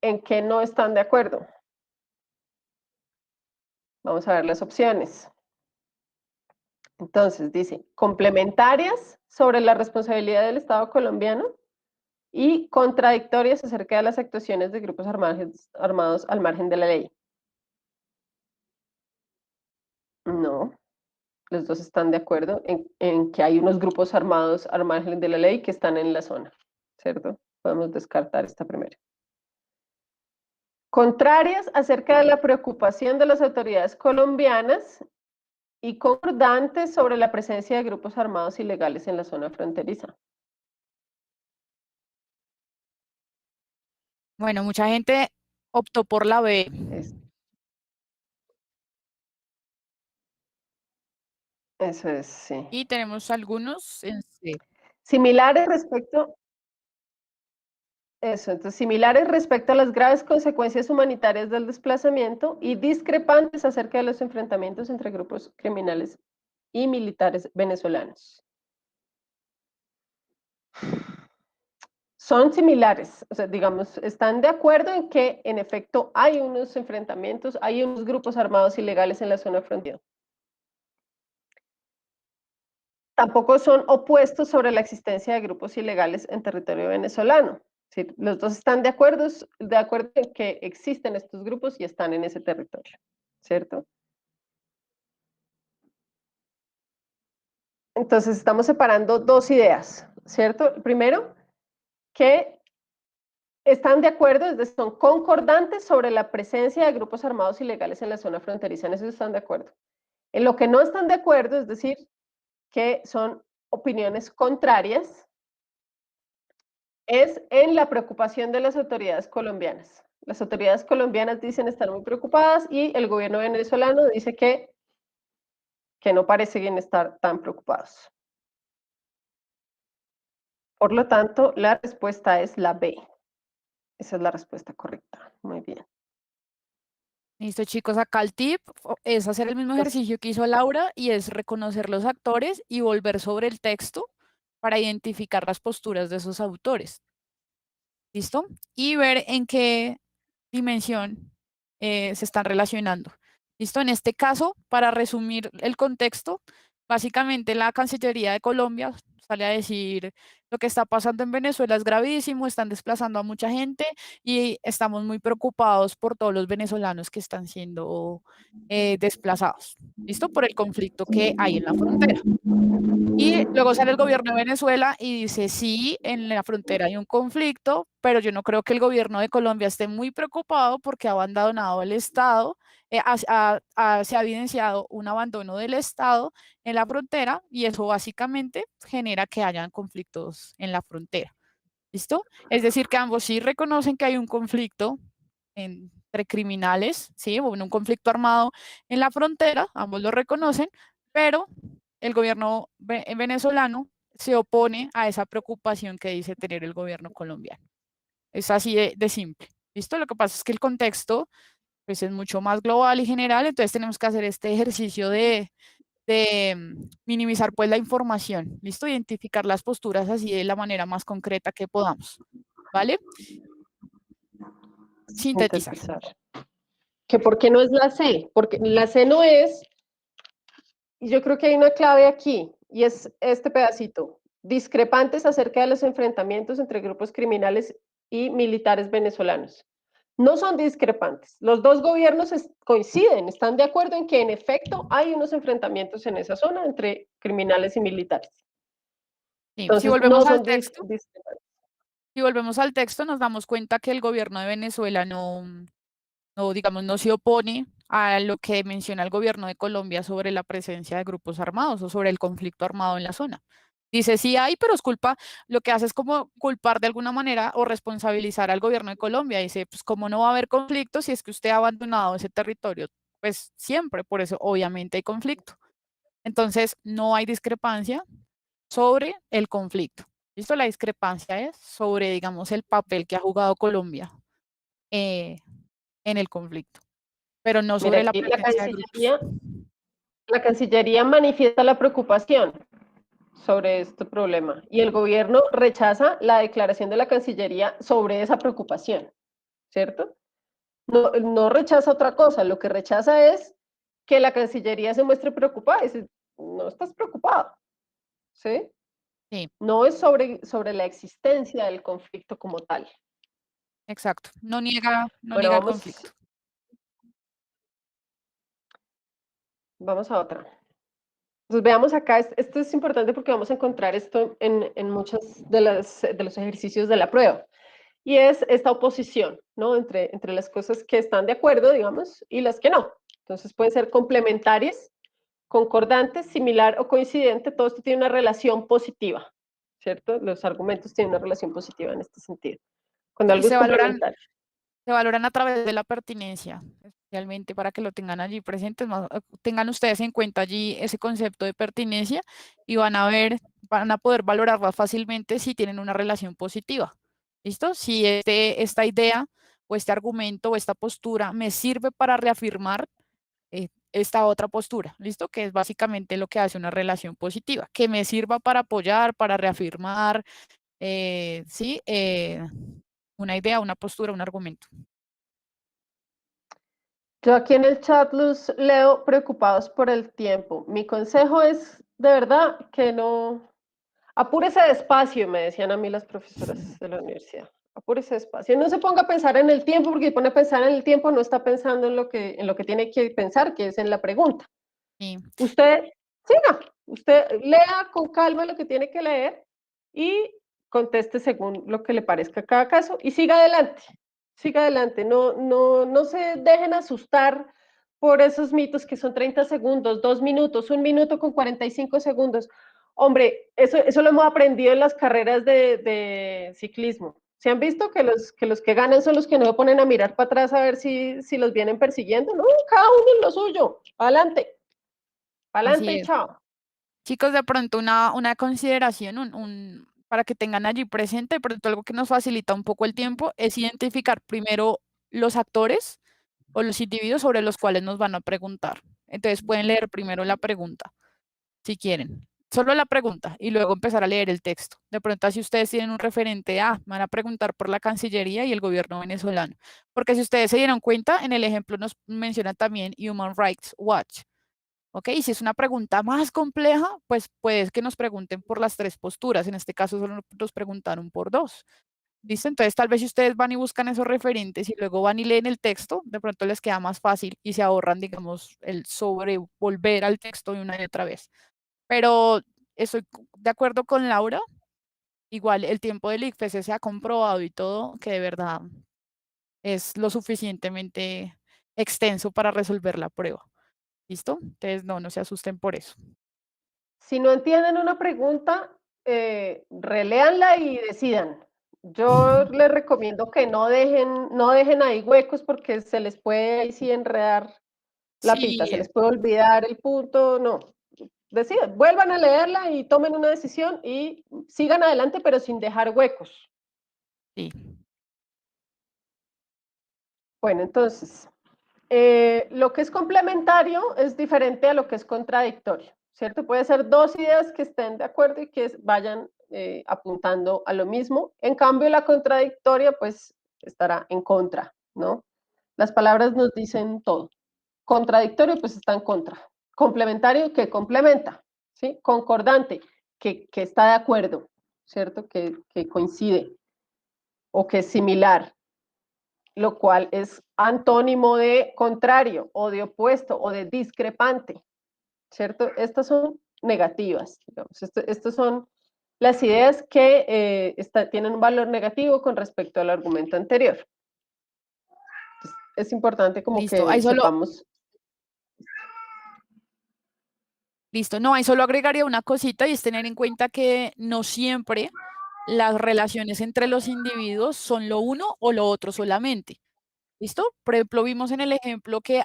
¿En qué no están de acuerdo? Vamos a ver las opciones. Entonces, dice, complementarias sobre la responsabilidad del Estado colombiano y contradictorias acerca de las actuaciones de grupos armados al margen de la ley. No, los dos están de acuerdo en que hay unos grupos armados al margen de la ley que están en la zona, ¿cierto? Podemos descartar esta primera. Contrarias acerca de la preocupación de las autoridades colombianas y concordantes sobre la presencia de grupos armados ilegales en la zona fronteriza. Bueno, mucha gente optó por la B. Eso es, sí. Y tenemos algunos en C. Similares respecto Eso, entonces similares respecto a las graves consecuencias humanitarias del desplazamiento y discrepantes acerca de los enfrentamientos entre grupos criminales y militares venezolanos. Son similares, o sea, digamos, están de acuerdo en que en efecto hay unos enfrentamientos, hay unos grupos armados ilegales en la zona fronteriza. Tampoco son opuestos sobre la existencia de grupos ilegales en territorio venezolano. Sí, los dos están de acuerdo en que existen estos grupos y están en ese territorio, ¿cierto? Entonces estamos separando dos ideas, ¿cierto? Primero, que están de acuerdo, es decir, son concordantes sobre la presencia de grupos armados ilegales en la zona fronteriza, en eso están de acuerdo. En lo que no están de acuerdo, es decir, que son opiniones contrarias, es en la preocupación de las autoridades colombianas. Las autoridades colombianas dicen estar muy preocupadas y el gobierno venezolano dice que no parecen estar tan preocupados. Por lo tanto, la respuesta es la B. Esa es la respuesta correcta. Muy bien. Listo, chicos, acá el tip es hacer el mismo ejercicio que hizo Laura y es reconocer los actores y volver sobre el texto para identificar las posturas de esos autores. ¿Listo? Y ver en qué dimensión se están relacionando. ¿Listo? En este caso, para resumir el contexto, básicamente la Cancillería de Colombia sale a decir lo que está pasando en Venezuela es gravísimo, están desplazando a mucha gente y estamos muy preocupados por todos los venezolanos que están siendo desplazados. ¿Listo? Por el conflicto que hay en la frontera. Y luego sale el gobierno de Venezuela y dice, sí, en la frontera hay un conflicto, pero yo no creo que el gobierno de Colombia esté muy preocupado porque ha abandonado el Estado, se ha evidenciado un abandono del Estado en la frontera y eso básicamente genera que hayan conflictos en la frontera. ¿Listo? Es decir, que ambos sí reconocen que hay un conflicto entre criminales, ¿sí? O un conflicto armado en la frontera, ambos lo reconocen, pero el gobierno venezolano se opone a esa preocupación que dice tener el gobierno colombiano. Es así de simple. ¿Listo? Lo que pasa es que el contexto pues, es mucho más global y general, entonces tenemos que hacer este ejercicio de minimizar pues la información, ¿listo? Identificar las posturas así de la manera más concreta que podamos, ¿vale? Sintetizar. Sintetizar. ¿Que por qué no es la C? Porque la C no es, y yo creo que hay una clave aquí, y es este pedacito. Discrepantes acerca de los enfrentamientos entre grupos criminales y militares venezolanos. No son discrepantes. Los dos gobiernos coinciden, están de acuerdo en que en efecto hay unos enfrentamientos en esa zona entre criminales y militares. Sí, si Entonces, no volvemos al son texto, discrepantes. si volvemos al texto, nos damos cuenta que el gobierno de Venezuela no, digamos, no se opone a lo que menciona el gobierno de Colombia sobre la presencia de grupos armados o sobre el conflicto armado en la zona. Dice, sí hay, pero es culpa, lo que hace es como culpar de alguna manera o responsabilizar al gobierno de Colombia. Dice, pues cómo no va a haber conflicto si es que usted ha abandonado ese territorio. Pues siempre, por eso obviamente hay conflicto. Entonces, no hay discrepancia sobre el conflicto. ¿Listo? La discrepancia es sobre, digamos, el papel que ha jugado Colombia eh, en el conflicto, pero no Mira, sobre la aquí presencia de grupos. la Cancillería manifiesta la preocupación sobre este problema y el gobierno rechaza la declaración de la Cancillería sobre esa preocupación, ¿cierto? No, no rechaza otra cosa, lo que rechaza es que la Cancillería se muestre preocupada. Dice, no estás preocupado, ¿sí? Sí, No es sobre la existencia del conflicto como tal. exacto. No niega Bueno, el conflicto. vamos a otra. Entonces veamos acá, esto es importante porque vamos a encontrar esto en muchos de los ejercicios de la prueba. y es esta oposición, ¿no? Entre las cosas que están de acuerdo, digamos, y las que no. Entonces pueden ser complementarias, concordantes, similar o coincidente, todo esto tiene una relación positiva, ¿cierto? Los argumentos tienen una relación positiva en este sentido, cuando Y algo es complementario. se valoran a través de la pertinencia, especialmente para que lo tengan allí presentes, tengan ustedes en cuenta allí ese concepto de pertinencia y van a poder valorarla fácilmente si tienen una relación positiva. ¿Listo? Si esta idea o este argumento o esta postura me sirve para reafirmar esta otra postura, ¿listo? Que es básicamente lo que hace una relación positiva, que me sirva para apoyar, para reafirmar, ¿sí? Una idea, una postura, un argumento. Yo aquí en el chat los leo preocupados por el tiempo. Mi consejo es, de verdad, que no... Apúrese despacio, me decían a mí las profesoras de la universidad. Apúrese despacio. No se ponga a pensar en el tiempo, porque si pone a pensar en el tiempo no está pensando en lo que tiene que pensar, que es en la pregunta. Sí. Usted siga, usted lea con calma lo que tiene que leer y conteste según lo que le parezca a cada caso y siga adelante, no se dejen asustar por esos mitos que son 30 segundos, 2 minutos, 1 minuto con 45 segundos. Hombre, eso lo hemos aprendido en las carreras de ciclismo. ¿Se han visto que los que ganan son los que no se ponen a mirar para atrás a ver si los vienen persiguiendo? No, cada uno en lo suyo, adelante. Pa'lante Así y es. chao. Chicos, de pronto una consideración, para que tengan allí presente, de pronto algo que nos facilita un poco el tiempo es identificar primero los actores o los individuos sobre los cuales nos van a preguntar. Entonces pueden leer primero la pregunta, si quieren. Solo la pregunta y luego empezar a leer el texto. De pronto, si ustedes tienen un referente A, van a preguntar por la Cancillería y el gobierno venezolano. Porque si ustedes se dieron cuenta, en el ejemplo nos mencionan también Human Rights Watch. ¿Ok? Y si es una pregunta más compleja, pues puede que nos pregunten por las tres posturas. En este caso solo nos preguntaron por dos. ¿Listo? Entonces tal vez si ustedes van y buscan esos referentes y luego van y leen el texto, de pronto les queda más fácil y se ahorran, digamos, el volver al texto de una y otra vez. Pero estoy de acuerdo con Laura. Igual el tiempo del ICFES se ha comprobado y todo que de verdad es lo suficientemente extenso para resolver la prueba. ¿Listo? Entonces no se asusten por eso. Si no entienden una pregunta, reléanla y decidan. Yo les recomiendo que no dejen ahí huecos porque se les puede ahí sí enredar la pita, Sí, se les puede olvidar el punto, no. Decidan, vuelvan a leerla y tomen una decisión y sigan adelante, pero sin dejar huecos. sí, Bueno, entonces, lo que es complementario es diferente a lo que es contradictorio, ¿cierto? Puede ser dos ideas que estén de acuerdo y que vayan apuntando a lo mismo. En cambio, la contradictoria, pues, estará en contra, ¿no? Las palabras nos dicen todo. Contradictorio, pues, está en contra. Complementario, que complementa, ¿sí? Concordante, que está de acuerdo, ¿cierto? Que coincide o que es similar, lo cual es antónimo de contrario o de opuesto o de discrepante, ¿cierto? Estas son negativas, digamos. Estas son las ideas que tienen un valor negativo con respecto al argumento anterior. Entonces, es importante como listo. que sepamos. Listo. No, ahí solo agregaría una cosita y es tener en cuenta que no siempre las relaciones entre los individuos son lo uno o lo otro solamente. ¿Listo? Por ejemplo, vimos en el ejemplo que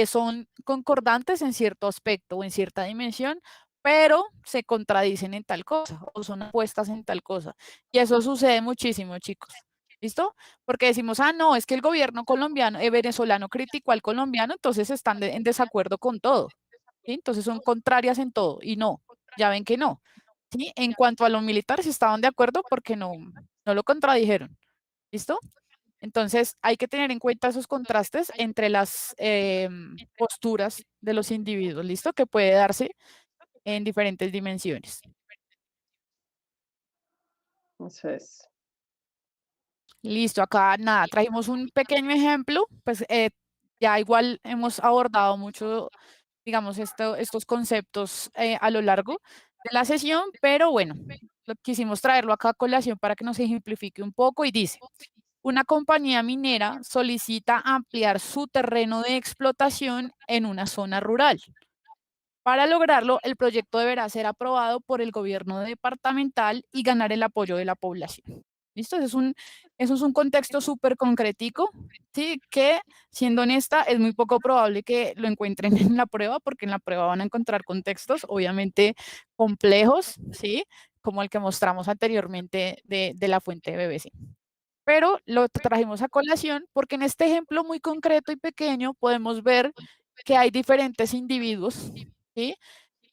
son concordantes en cierto aspecto o en cierta dimensión, pero se contradicen en tal cosa o son opuestas en tal cosa. Y eso sucede muchísimo, chicos. ¿Listo? Porque decimos, no, es que el gobierno colombiano, venezolano criticó al colombiano, entonces están en desacuerdo con todo. ¿Sí? Entonces son contrarias en todo y no, ya ven que no. ¿Sí? En cuanto a los militares estaban de acuerdo porque no lo contradijeron. ¿Listo? Entonces, hay que tener en cuenta esos contrastes entre las posturas de los individuos, ¿listo? Que puede darse en diferentes dimensiones. Entonces, Listo, acá nada, trajimos un pequeño ejemplo, pues ya igual hemos abordado mucho, digamos, estos conceptos a lo largo de la sesión, pero bueno, quisimos traerlo acá a colación para que nos ejemplifique un poco y dice. Una compañía minera solicita ampliar su terreno de explotación en una zona rural. Para lograrlo, el proyecto deberá ser aprobado por el gobierno departamental y ganar el apoyo de la población. ¿Listo? Eso es un contexto súper concretico, ¿sí? Que, siendo honesta, es muy poco probable que lo encuentren en la prueba, porque en la prueba van a encontrar contextos, obviamente, complejos, ¿sí? Como el que mostramos anteriormente de la fuente de BBC. Pero lo trajimos a colación porque en este ejemplo muy concreto y pequeño podemos ver que hay diferentes individuos, ¿sí?,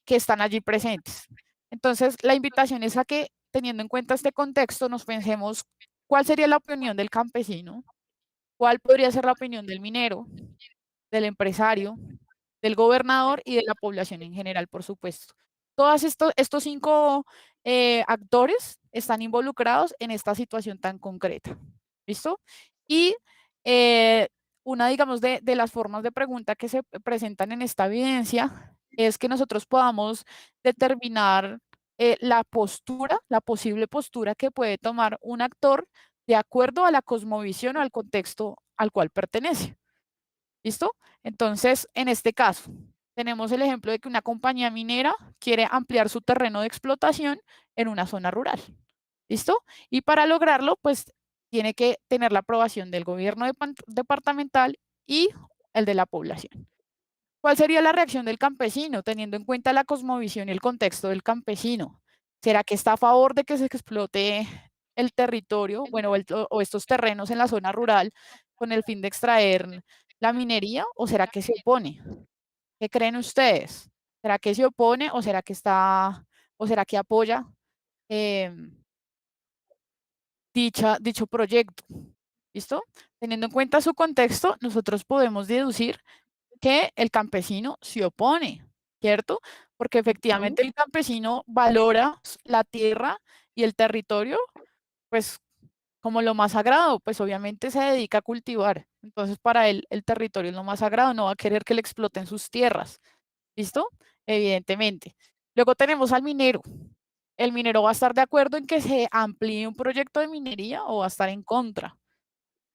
que están allí presentes. Entonces, la invitación es a que, teniendo en cuenta este contexto, nos pensemos cuál sería la opinión del campesino, cuál podría ser la opinión del minero, del empresario, del gobernador y de la población en general, por supuesto. Todos estos 5 actores están involucrados en esta situación tan concreta. ¿Listo? Y una, digamos, de las formas de pregunta que se presentan en esta evidencia es que nosotros podamos determinar la postura, la posible postura que puede tomar un actor de acuerdo a la cosmovisión o al contexto al cual pertenece. ¿Listo? Entonces, en este caso, tenemos el ejemplo de que una compañía minera quiere ampliar su terreno de explotación en una zona rural. ¿Listo? Y para lograrlo, pues tiene que tener la aprobación del gobierno departamental y el de la población. ¿Cuál sería la reacción del campesino, teniendo en cuenta la cosmovisión y el contexto del campesino? ¿Será que está a favor de que se explote el territorio, bueno, o estos terrenos en la zona rural con el fin de extraer la minería, o será que se opone? ¿Qué creen ustedes? ¿Será que se opone o será que o será que apoya em, dicho proyecto? ¿Listo? Teniendo en cuenta su contexto, nosotros podemos deducir que el campesino se opone, ¿cierto? Porque Ujú. efectivamente el campesino valora la tierra y el territorio, pues como lo más sagrado, pues obviamente se dedica a cultivar. Entonces para él el territorio es lo más sagrado, no va a querer que le exploten sus tierras, ¿listo? Evidentemente. Luego tenemos al minero. El minero va a estar de acuerdo en que se amplíe un proyecto de minería o va a estar en contra,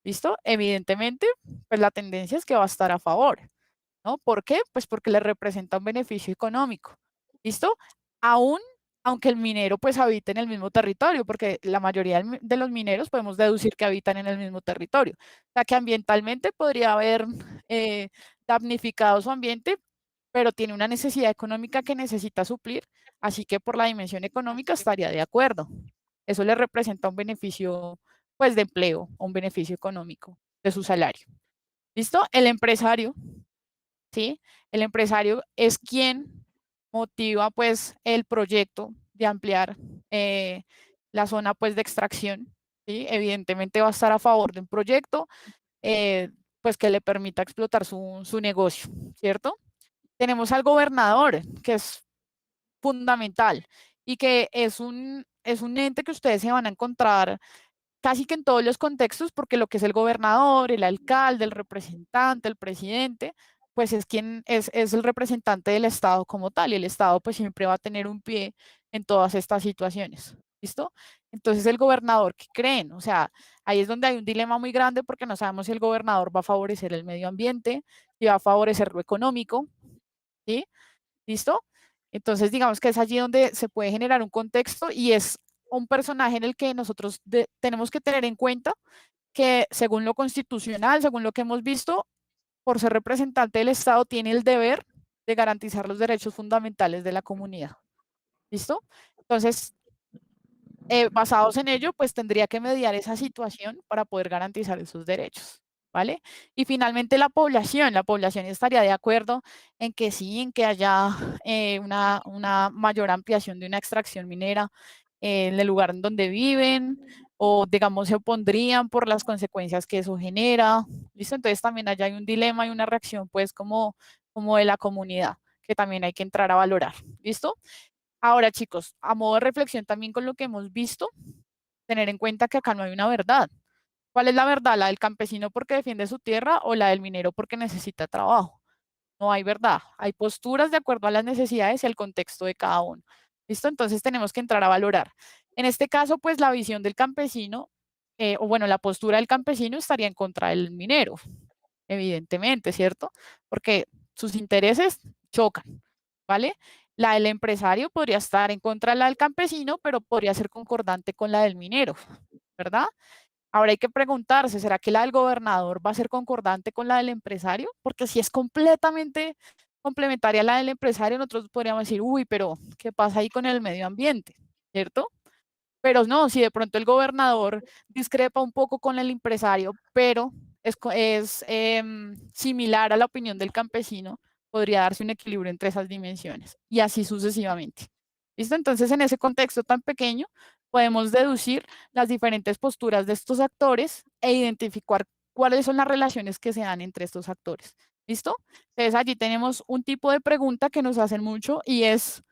¿listo? Evidentemente, pues la tendencia es que va a estar a favor. ¿No? ¿Por qué? Pues porque le representa un beneficio económico. ¿Listo? Aún, aunque el minero pues habite en el mismo territorio, porque la mayoría de los mineros podemos deducir que habitan en el mismo territorio. O sea que ambientalmente podría haber eh, damnificado su ambiente, pero tiene una necesidad económica que necesita suplir, así que por la dimensión económica estaría de acuerdo. Eso le representa un beneficio pues de empleo, un beneficio económico de su salario. ¿Listo? El empresario, ¿sí? El empresario es quien motiva, pues, el proyecto de ampliar la zona, pues, de extracción, ¿sí? Evidentemente va a estar a favor de un proyecto, eh, pues, que le permita explotar su negocio, ¿cierto? Tenemos al gobernador, que es fundamental y que es un ente que ustedes se van a encontrar casi que en todos los contextos, porque lo que es el gobernador, el alcalde, el representante, el presidente, pues es quien es el representante del Estado como tal, y el Estado pues siempre va a tener un pie en todas estas situaciones. ¿Listo? Entonces el gobernador, ¿qué creen? O sea, ahí es donde hay un dilema muy grande porque no sabemos si el gobernador va a favorecer el medio ambiente, si va a favorecer lo económico, ¿sí? ¿Listo? Entonces, digamos que es allí donde se puede generar un contexto y es un personaje en el que nosotros tenemos que tener en cuenta que según lo constitucional, según lo que hemos visto, por ser representante del Estado, tiene el deber de garantizar los derechos fundamentales de la comunidad. ¿Listo? Entonces, basados en ello, pues tendría que mediar esa situación para poder garantizar esos derechos, ¿vale? Y finalmente la población estaría de acuerdo en que sí, en que haya una mayor ampliación de una extracción minera en el lugar en donde viven o digamos se opondrían por las consecuencias que eso genera, ¿listo? Entonces también allá hay un dilema y una reacción pues como de la comunidad que también hay que entrar a valorar, ¿listo? Ahora, chicos, a modo de reflexión también con lo que hemos visto, tener en cuenta que acá no hay una verdad. ¿Cuál es la verdad? ¿La del campesino porque defiende su tierra o la del minero porque necesita trabajo? No hay verdad. Hay posturas de acuerdo a las necesidades y al contexto de cada uno. ¿Listo? Entonces tenemos que entrar a valorar. En este caso, pues la visión del campesino o bueno, la postura del campesino estaría en contra del minero, evidentemente, ¿cierto? Porque sus intereses chocan, ¿vale? La del empresario podría estar en contra de la del campesino, pero podría ser concordante con la del minero, ¿verdad? Ahora hay que preguntarse, ¿será que la del gobernador va a ser concordante con la del empresario? Porque si es completamente complementaria a la del empresario, nosotros podríamos decir, uy, pero ¿qué pasa ahí con el medio ambiente? ¿Cierto? Pero no, si de pronto el gobernador discrepa un poco con el empresario, pero es similar a la opinión del campesino, podría darse un equilibrio entre esas dimensiones y así sucesivamente. ¿Listo? Entonces, en ese contexto tan pequeño, podemos deducir las diferentes posturas de estos actores e identificar cuáles son las relaciones que se dan entre estos actores. ¿Listo? Entonces, allí tenemos un tipo de pregunta que nos hacen mucho y es,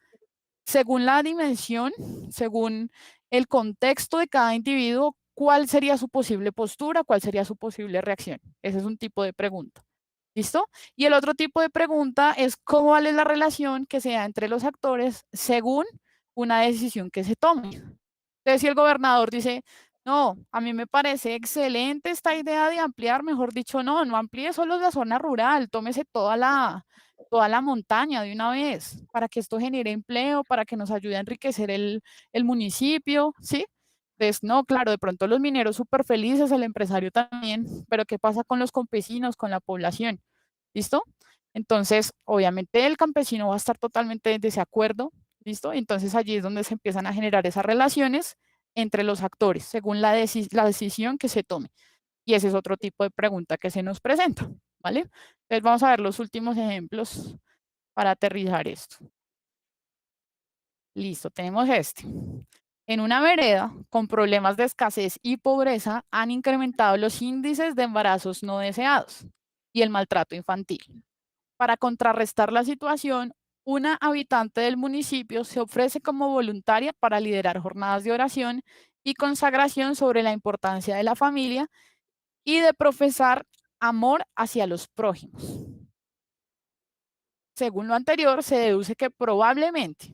según la dimensión, según el contexto de cada individuo, ¿cuál sería su posible postura? ¿Cuál sería su posible reacción? Ese es un tipo de pregunta. ¿Listo? Y el otro tipo de pregunta es cómo es la relación que se da entre los actores según una decisión que se tome. Entonces, si el gobernador dice, no, a mí me parece excelente esta idea de ampliar, mejor dicho, no, no amplíe solo la zona rural, tómese toda la montaña de una vez, para que esto genere empleo, para que nos ayude a enriquecer el municipio, ¿sí? Entonces, no, claro, de pronto los mineros súper felices, el empresario también, pero ¿qué pasa con los campesinos, con la población? ¿Listo? Entonces, obviamente el campesino va a estar totalmente en desacuerdo, ¿listo? Entonces allí es donde se empiezan a generar esas relaciones entre los actores, según la decisión que se tome. Y ese es otro tipo de pregunta que se nos presenta, ¿vale? Entonces vamos a ver los últimos ejemplos para aterrizar esto. Listo, tenemos este. En una vereda con problemas de escasez y pobreza han incrementado los índices de embarazos no deseados y el maltrato infantil. Para contrarrestar la situación, una habitante del municipio se ofrece como voluntaria para liderar jornadas de oración y consagración sobre la importancia de la familia y de profesar amor hacia los prójimos. Según lo anterior, se deduce que probablemente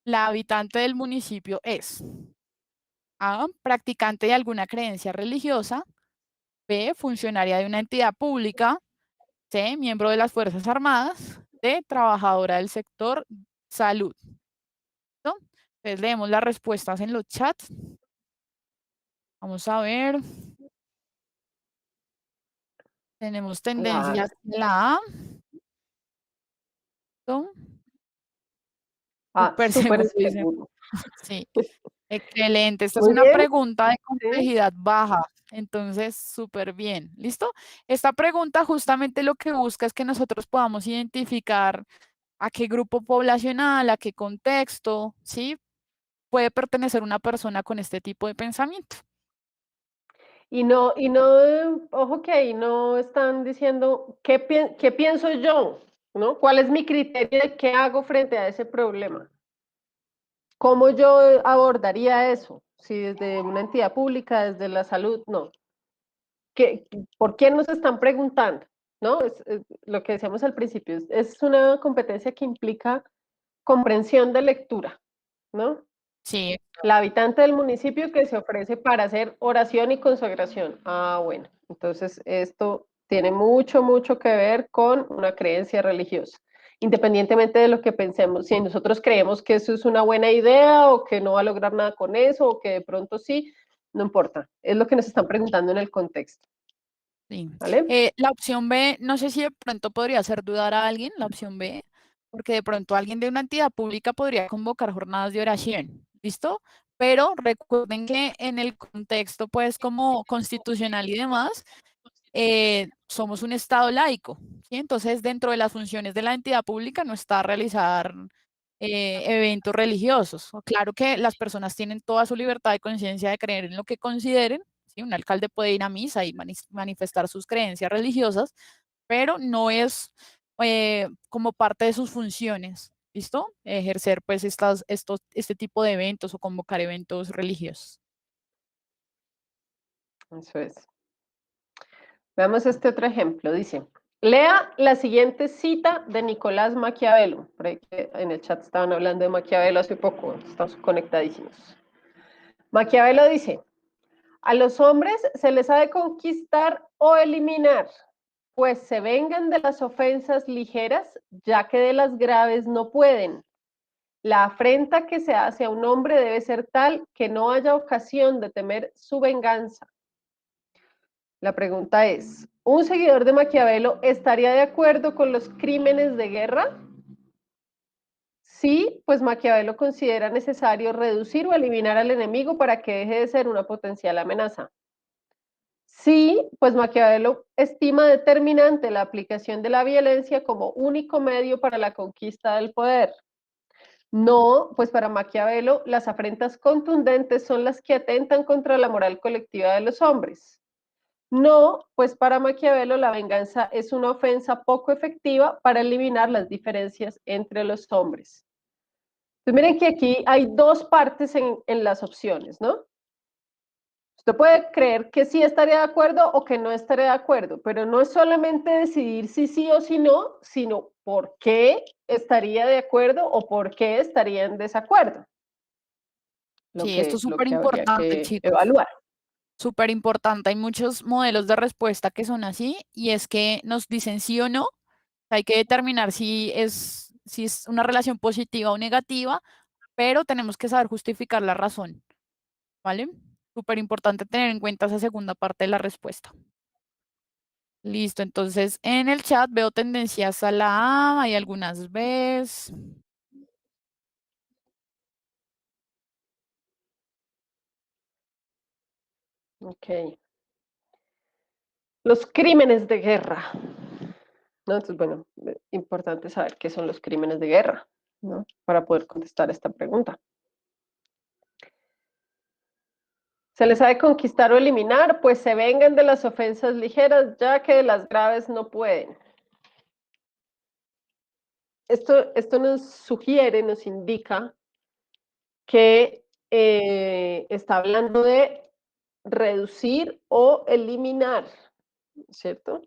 la habitante del municipio es A, practicante de alguna creencia religiosa, B, funcionaria de una entidad pública, C, miembro de las Fuerzas Armadas, D, trabajadora del sector salud. ¿No? Entonces leemos las respuestas en los chats. Vamos a ver. Tenemos La, tendencias en la A. ¿No? Súper súper seguro, dice. seguro. Sí, excelente. Esta es Muy una bien, pregunta de sí. complejidad baja. Entonces, súper bien. ¿Listo? Esta pregunta justamente lo que busca es que nosotros podamos identificar a qué grupo poblacional, a qué contexto, ¿sí? Puede pertenecer una persona con este tipo de pensamiento. Ojo que ahí no están diciendo qué pienso yo, ¿no? ¿Cuál es mi criterio de qué hago frente a ese problema? ¿Cómo yo abordaría eso? Si desde una entidad pública, desde la salud, no. ¿Qué, ¿Por qué nos están preguntando? ¿No? Es lo que decíamos al principio, es una competencia que implica comprensión de lectura, ¿no? Sí, La habitante del municipio que se ofrece para hacer oración y consagración. Ah, bueno, entonces esto tiene mucho, mucho que ver con una creencia religiosa, independientemente de lo que pensemos. Si nosotros creemos que eso es una buena idea o que no va a lograr nada con eso o que de pronto sí, no importa. Es lo que nos están preguntando en el contexto, sí. ¿vale? La opción B, no sé si de pronto podría hacer dudar a alguien, la opción B, porque de pronto alguien de una entidad pública podría convocar jornadas de oración, ¿listo? Pero recuerden que en el contexto, pues, como constitucional y demás, somos un Estado laico, ¿sí? Entonces, dentro de las funciones de la entidad pública no está realizar eventos religiosos. Claro que las personas tienen toda su libertad de conciencia de creer en lo que consideren, ¿sí? Un alcalde puede ir a misa y manifestar sus creencias religiosas, pero no es como parte de sus funciones, ¿listo? Ejercer pues este tipo de eventos o convocar eventos religiosos. Eso es. Veamos este otro ejemplo. Dice, lea la siguiente cita de Nicolás Maquiavelo. Por ahí que en el chat estaban hablando de Maquiavelo hace poco, estamos conectadísimos. Maquiavelo dice, A los hombres se les ha de conquistar o eliminar, pues se vengan de las ofensas ligeras, ya que de las graves no pueden. La afrenta que se hace a un hombre debe ser tal que no haya ocasión de temer su venganza. La pregunta es, ¿un seguidor de Maquiavelo estaría de acuerdo con los crímenes de guerra? Sí, pues Maquiavelo considera necesario reducir o eliminar al enemigo para que deje de ser una potencial amenaza. Sí, pues Maquiavelo estima determinante la aplicación de la violencia como único medio para la conquista del poder. No, pues para Maquiavelo las afrentas contundentes son las que atentan contra la moral colectiva de los hombres. No, pues para Maquiavelo la venganza es una ofensa poco efectiva para eliminar las diferencias entre los hombres. Entonces miren que aquí hay dos partes en las opciones, ¿no? Usted puede creer que sí estaría de acuerdo o que no estaría de acuerdo, pero no es solamente decidir si sí o si no, sino por qué estaría de acuerdo o por qué estaría en desacuerdo. Sí, esto es Lo súper que habría importante, que chicos. evaluar. Súper importante. Hay muchos modelos de respuesta que son así y es que nos dicen sí o no. Hay que determinar si es una relación positiva o negativa, pero tenemos que saber justificar la razón, ¿vale? Súper importante tener en cuenta esa segunda parte de la respuesta. Listo, entonces en el chat veo tendencias a la A, hay algunas Bs. Ok. Los crímenes de guerra. ¿No? Entonces, bueno, importante saber qué son los crímenes de guerra, ¿no? Para poder contestar esta pregunta. Se les ha de conquistar o eliminar, pues se vengan de las ofensas ligeras, ya que de las graves no pueden. Esto nos sugiere, nos indica que está hablando de reducir o eliminar, ¿cierto?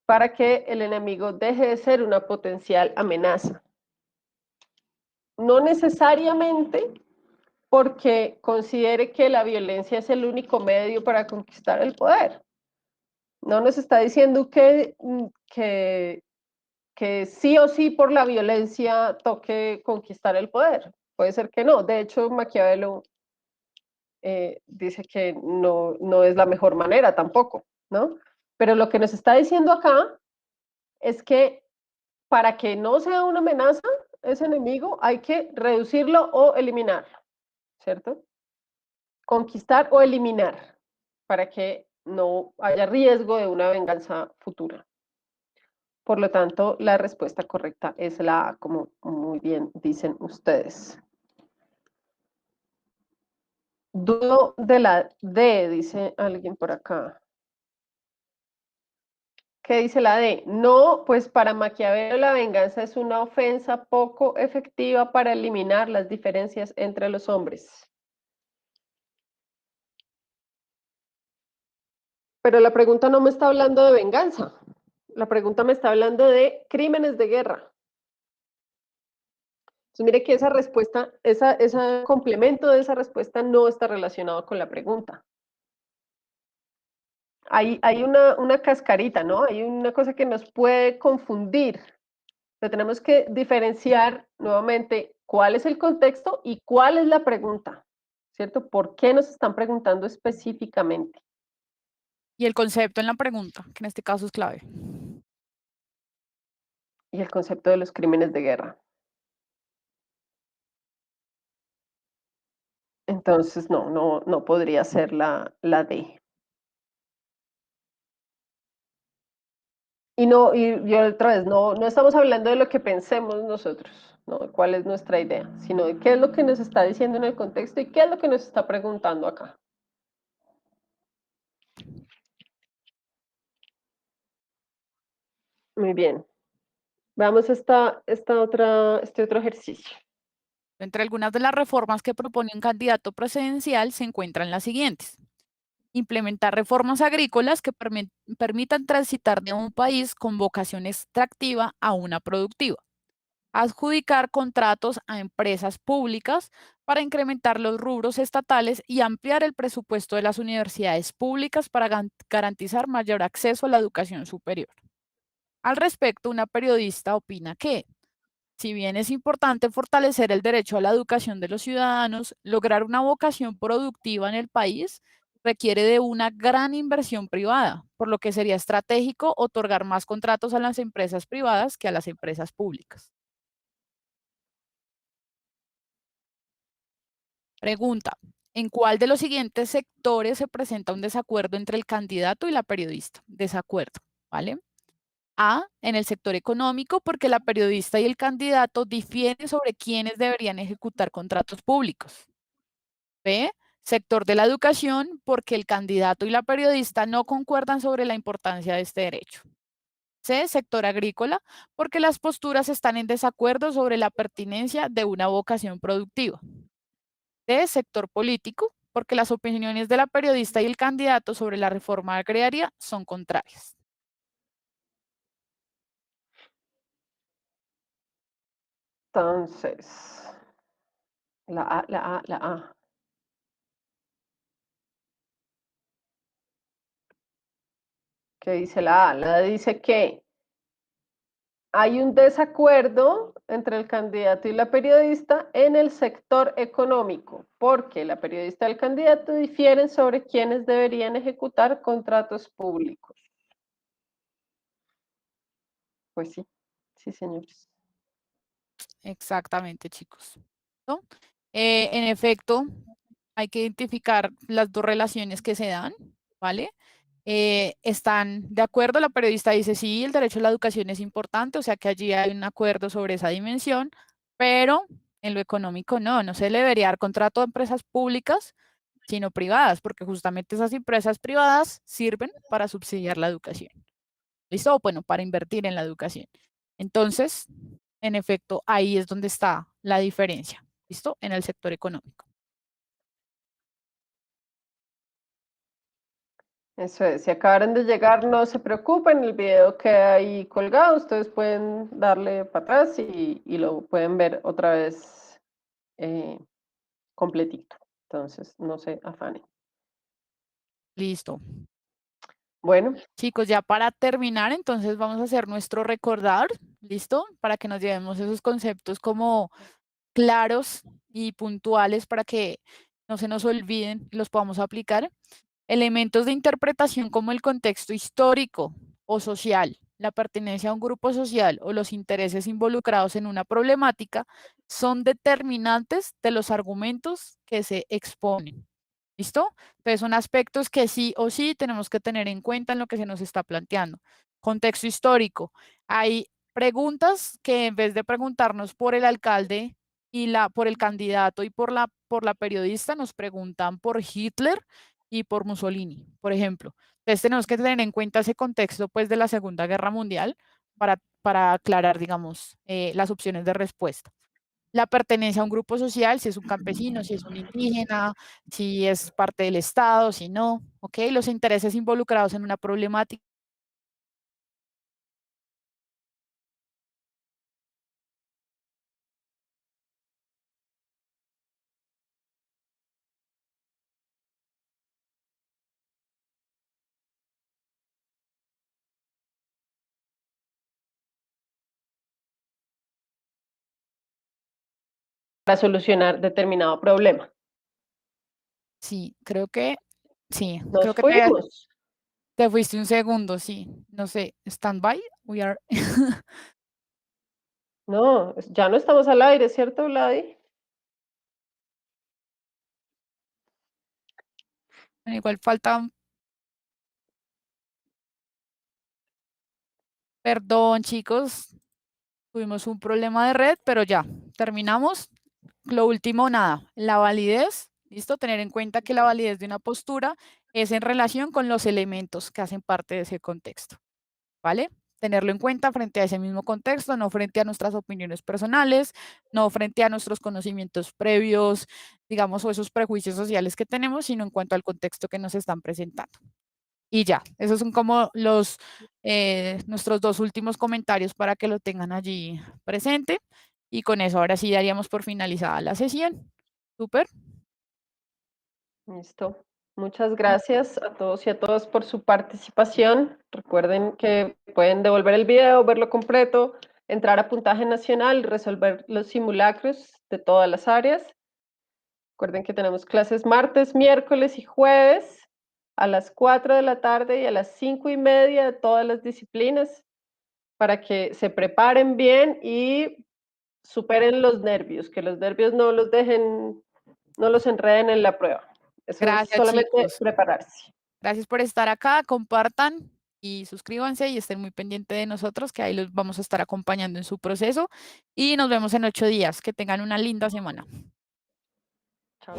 Para que el enemigo deje de ser una potencial amenaza. No necesariamente porque considere que la violencia es el único medio para conquistar el poder. No nos está diciendo que sí o sí por la violencia toque conquistar el poder. Puede ser que no. De hecho, Maquiavelo dice que no es la mejor manera tampoco, ¿no? Pero lo que nos está diciendo acá es que para que no sea una amenaza ese enemigo, hay que reducirlo o eliminar, ¿cierto? Conquistar o eliminar para que no haya riesgo de una venganza futura. Por lo tanto, la respuesta correcta es la A, como muy bien dicen ustedes. Dudo de la D, dice alguien por acá. ¿Qué dice la D? No, pues para Maquiavelo la venganza es una ofensa poco efectiva para eliminar las diferencias entre los hombres. Pero la pregunta no me está hablando de venganza. La pregunta me está hablando de crímenes de guerra. Entonces, mire que esa respuesta, ese complemento de esa respuesta no está relacionado con la pregunta. Hay una cascarita, ¿no? Hay una cosa que nos puede confundir. Pero tenemos que diferenciar nuevamente cuál es el contexto y cuál es la pregunta, ¿cierto? ¿Por qué nos están preguntando específicamente? Y el concepto en la pregunta, que en este caso es clave. Y el concepto de los crímenes de guerra. Entonces, no podría ser la D. Y otra vez, no estamos hablando de lo que pensemos nosotros, ¿no? De cuál es nuestra idea, sino de qué es lo que nos está diciendo en el contexto y qué es lo que nos está preguntando acá. Muy bien. Veamos este otro ejercicio. Entre algunas de las reformas que propone un candidato presidencial se encuentran las siguientes. Implementar reformas agrícolas que permitan transitar de un país con vocación extractiva a una productiva. adjudicar contratos a empresas públicas para incrementar los rubros estatales y ampliar el presupuesto de las universidades públicas para garantizar mayor acceso a la educación superior. Al respecto, una periodista opina que, si bien es importante fortalecer el derecho a la educación de los ciudadanos, lograr una vocación productiva en el país requiere de una gran inversión privada, por lo que sería estratégico otorgar más contratos a las empresas privadas que a las empresas públicas. Pregunta, ¿en cuál de los siguientes sectores se presenta un desacuerdo entre el candidato y la periodista? Desacuerdo, ¿vale? A, en el sector económico, porque la periodista y el candidato difieren sobre quiénes deberían ejecutar contratos públicos. B, sector de la educación, porque el candidato y la periodista no concuerdan sobre la importancia de este derecho. C, sector agrícola, porque las posturas están en desacuerdo sobre la pertinencia de una vocación productiva. D, sector político, porque las opiniones de la periodista y el candidato sobre la reforma agraria son contrarias. Entonces, la A, la A, la A. ¿Qué dice la A? La A dice que hay un desacuerdo entre el candidato y la periodista en el sector económico, porque la periodista y el candidato difieren sobre quiénes deberían ejecutar contratos públicos. Pues sí, sí, señores. Exactamente, chicos. ¿No? En efecto, hay que identificar las dos relaciones que se dan, ¿vale? Están de acuerdo, la periodista dice, sí, el derecho a la educación es importante, o sea que allí hay un acuerdo sobre esa dimensión, pero en lo económico no se le debería dar contrato a empresas públicas, sino privadas, porque justamente esas empresas privadas sirven para subsidiar la educación. ¿Listo? O bueno, para invertir en la educación. Entonces, en efecto, ahí es donde está la diferencia. ¿Listo? En el sector económico. Eso es, si acabaron de llegar, no se preocupen, el video queda ahí colgado, ustedes pueden darle para atrás y lo pueden ver otra vez eh, completito. Entonces, no se afanen. Listo. Bueno, Chicos, ya para terminar, entonces vamos a hacer nuestro recordar, ¿listo? Para que nos llevemos esos conceptos como claros y puntuales para que no se nos olviden y los podamos aplicar. Elementos de interpretación como el contexto histórico o social, la pertenencia a un grupo social o los intereses involucrados en una problemática son determinantes de los argumentos que se exponen. ¿Listo? Entonces son aspectos que sí o sí tenemos que tener en cuenta en lo que se nos está planteando. Contexto histórico. Hay preguntas que en vez de preguntarnos por el alcalde y por el candidato y por la periodista, nos preguntan por Hitler y por Mussolini, por ejemplo. Entonces tenemos que tener en cuenta ese contexto pues de la Segunda Guerra Mundial para aclarar, digamos, las opciones de respuesta. La pertenencia a un grupo social, si es un campesino, si es un indígena, si es parte del Estado, si no, ¿ok? Los intereses involucrados en una problemática. para solucionar determinado problema. Sí, creo que, sí, Nos creo que te, fuimos. te fuiste un segundo, sí, no sé, stand by, we are, No, ya no estamos al aire, ¿cierto, Vladi? igual falta, perdón chicos, tuvimos un problema de red, pero ya, terminamos. Lo último, nada, la validez, ¿listo? Tener en cuenta que la validez de una postura es en relación con los elementos que hacen parte de ese contexto, ¿vale? Tenerlo en cuenta frente a ese mismo contexto, no frente a nuestras opiniones personales, no frente a nuestros conocimientos previos, digamos, o esos prejuicios sociales que tenemos, sino en cuanto al contexto que nos están presentando. Y ya, esos son como los nuestros dos últimos comentarios para que lo tengan allí presente. Y con eso ahora sí daríamos por finalizada la sesión. Súper. Listo. Muchas gracias a todos y a todas por su participación. Recuerden que pueden devolver el video, verlo completo, entrar a puntaje nacional y resolver los simulacros de todas las áreas. Recuerden que tenemos clases martes, miércoles y jueves a las 4 de la tarde y a las 5:30 de todas las disciplinas para que se preparen bien y superen los nervios, que los nervios no los dejen, no los enreden en la prueba. Eso es Gracias, solamente chicos. prepararse. Gracias por estar acá. Compartan y suscríbanse y estén muy pendientes de nosotros, que ahí los vamos a estar acompañando en su proceso. Y nos vemos en 8 días. Que tengan una linda semana. Chao.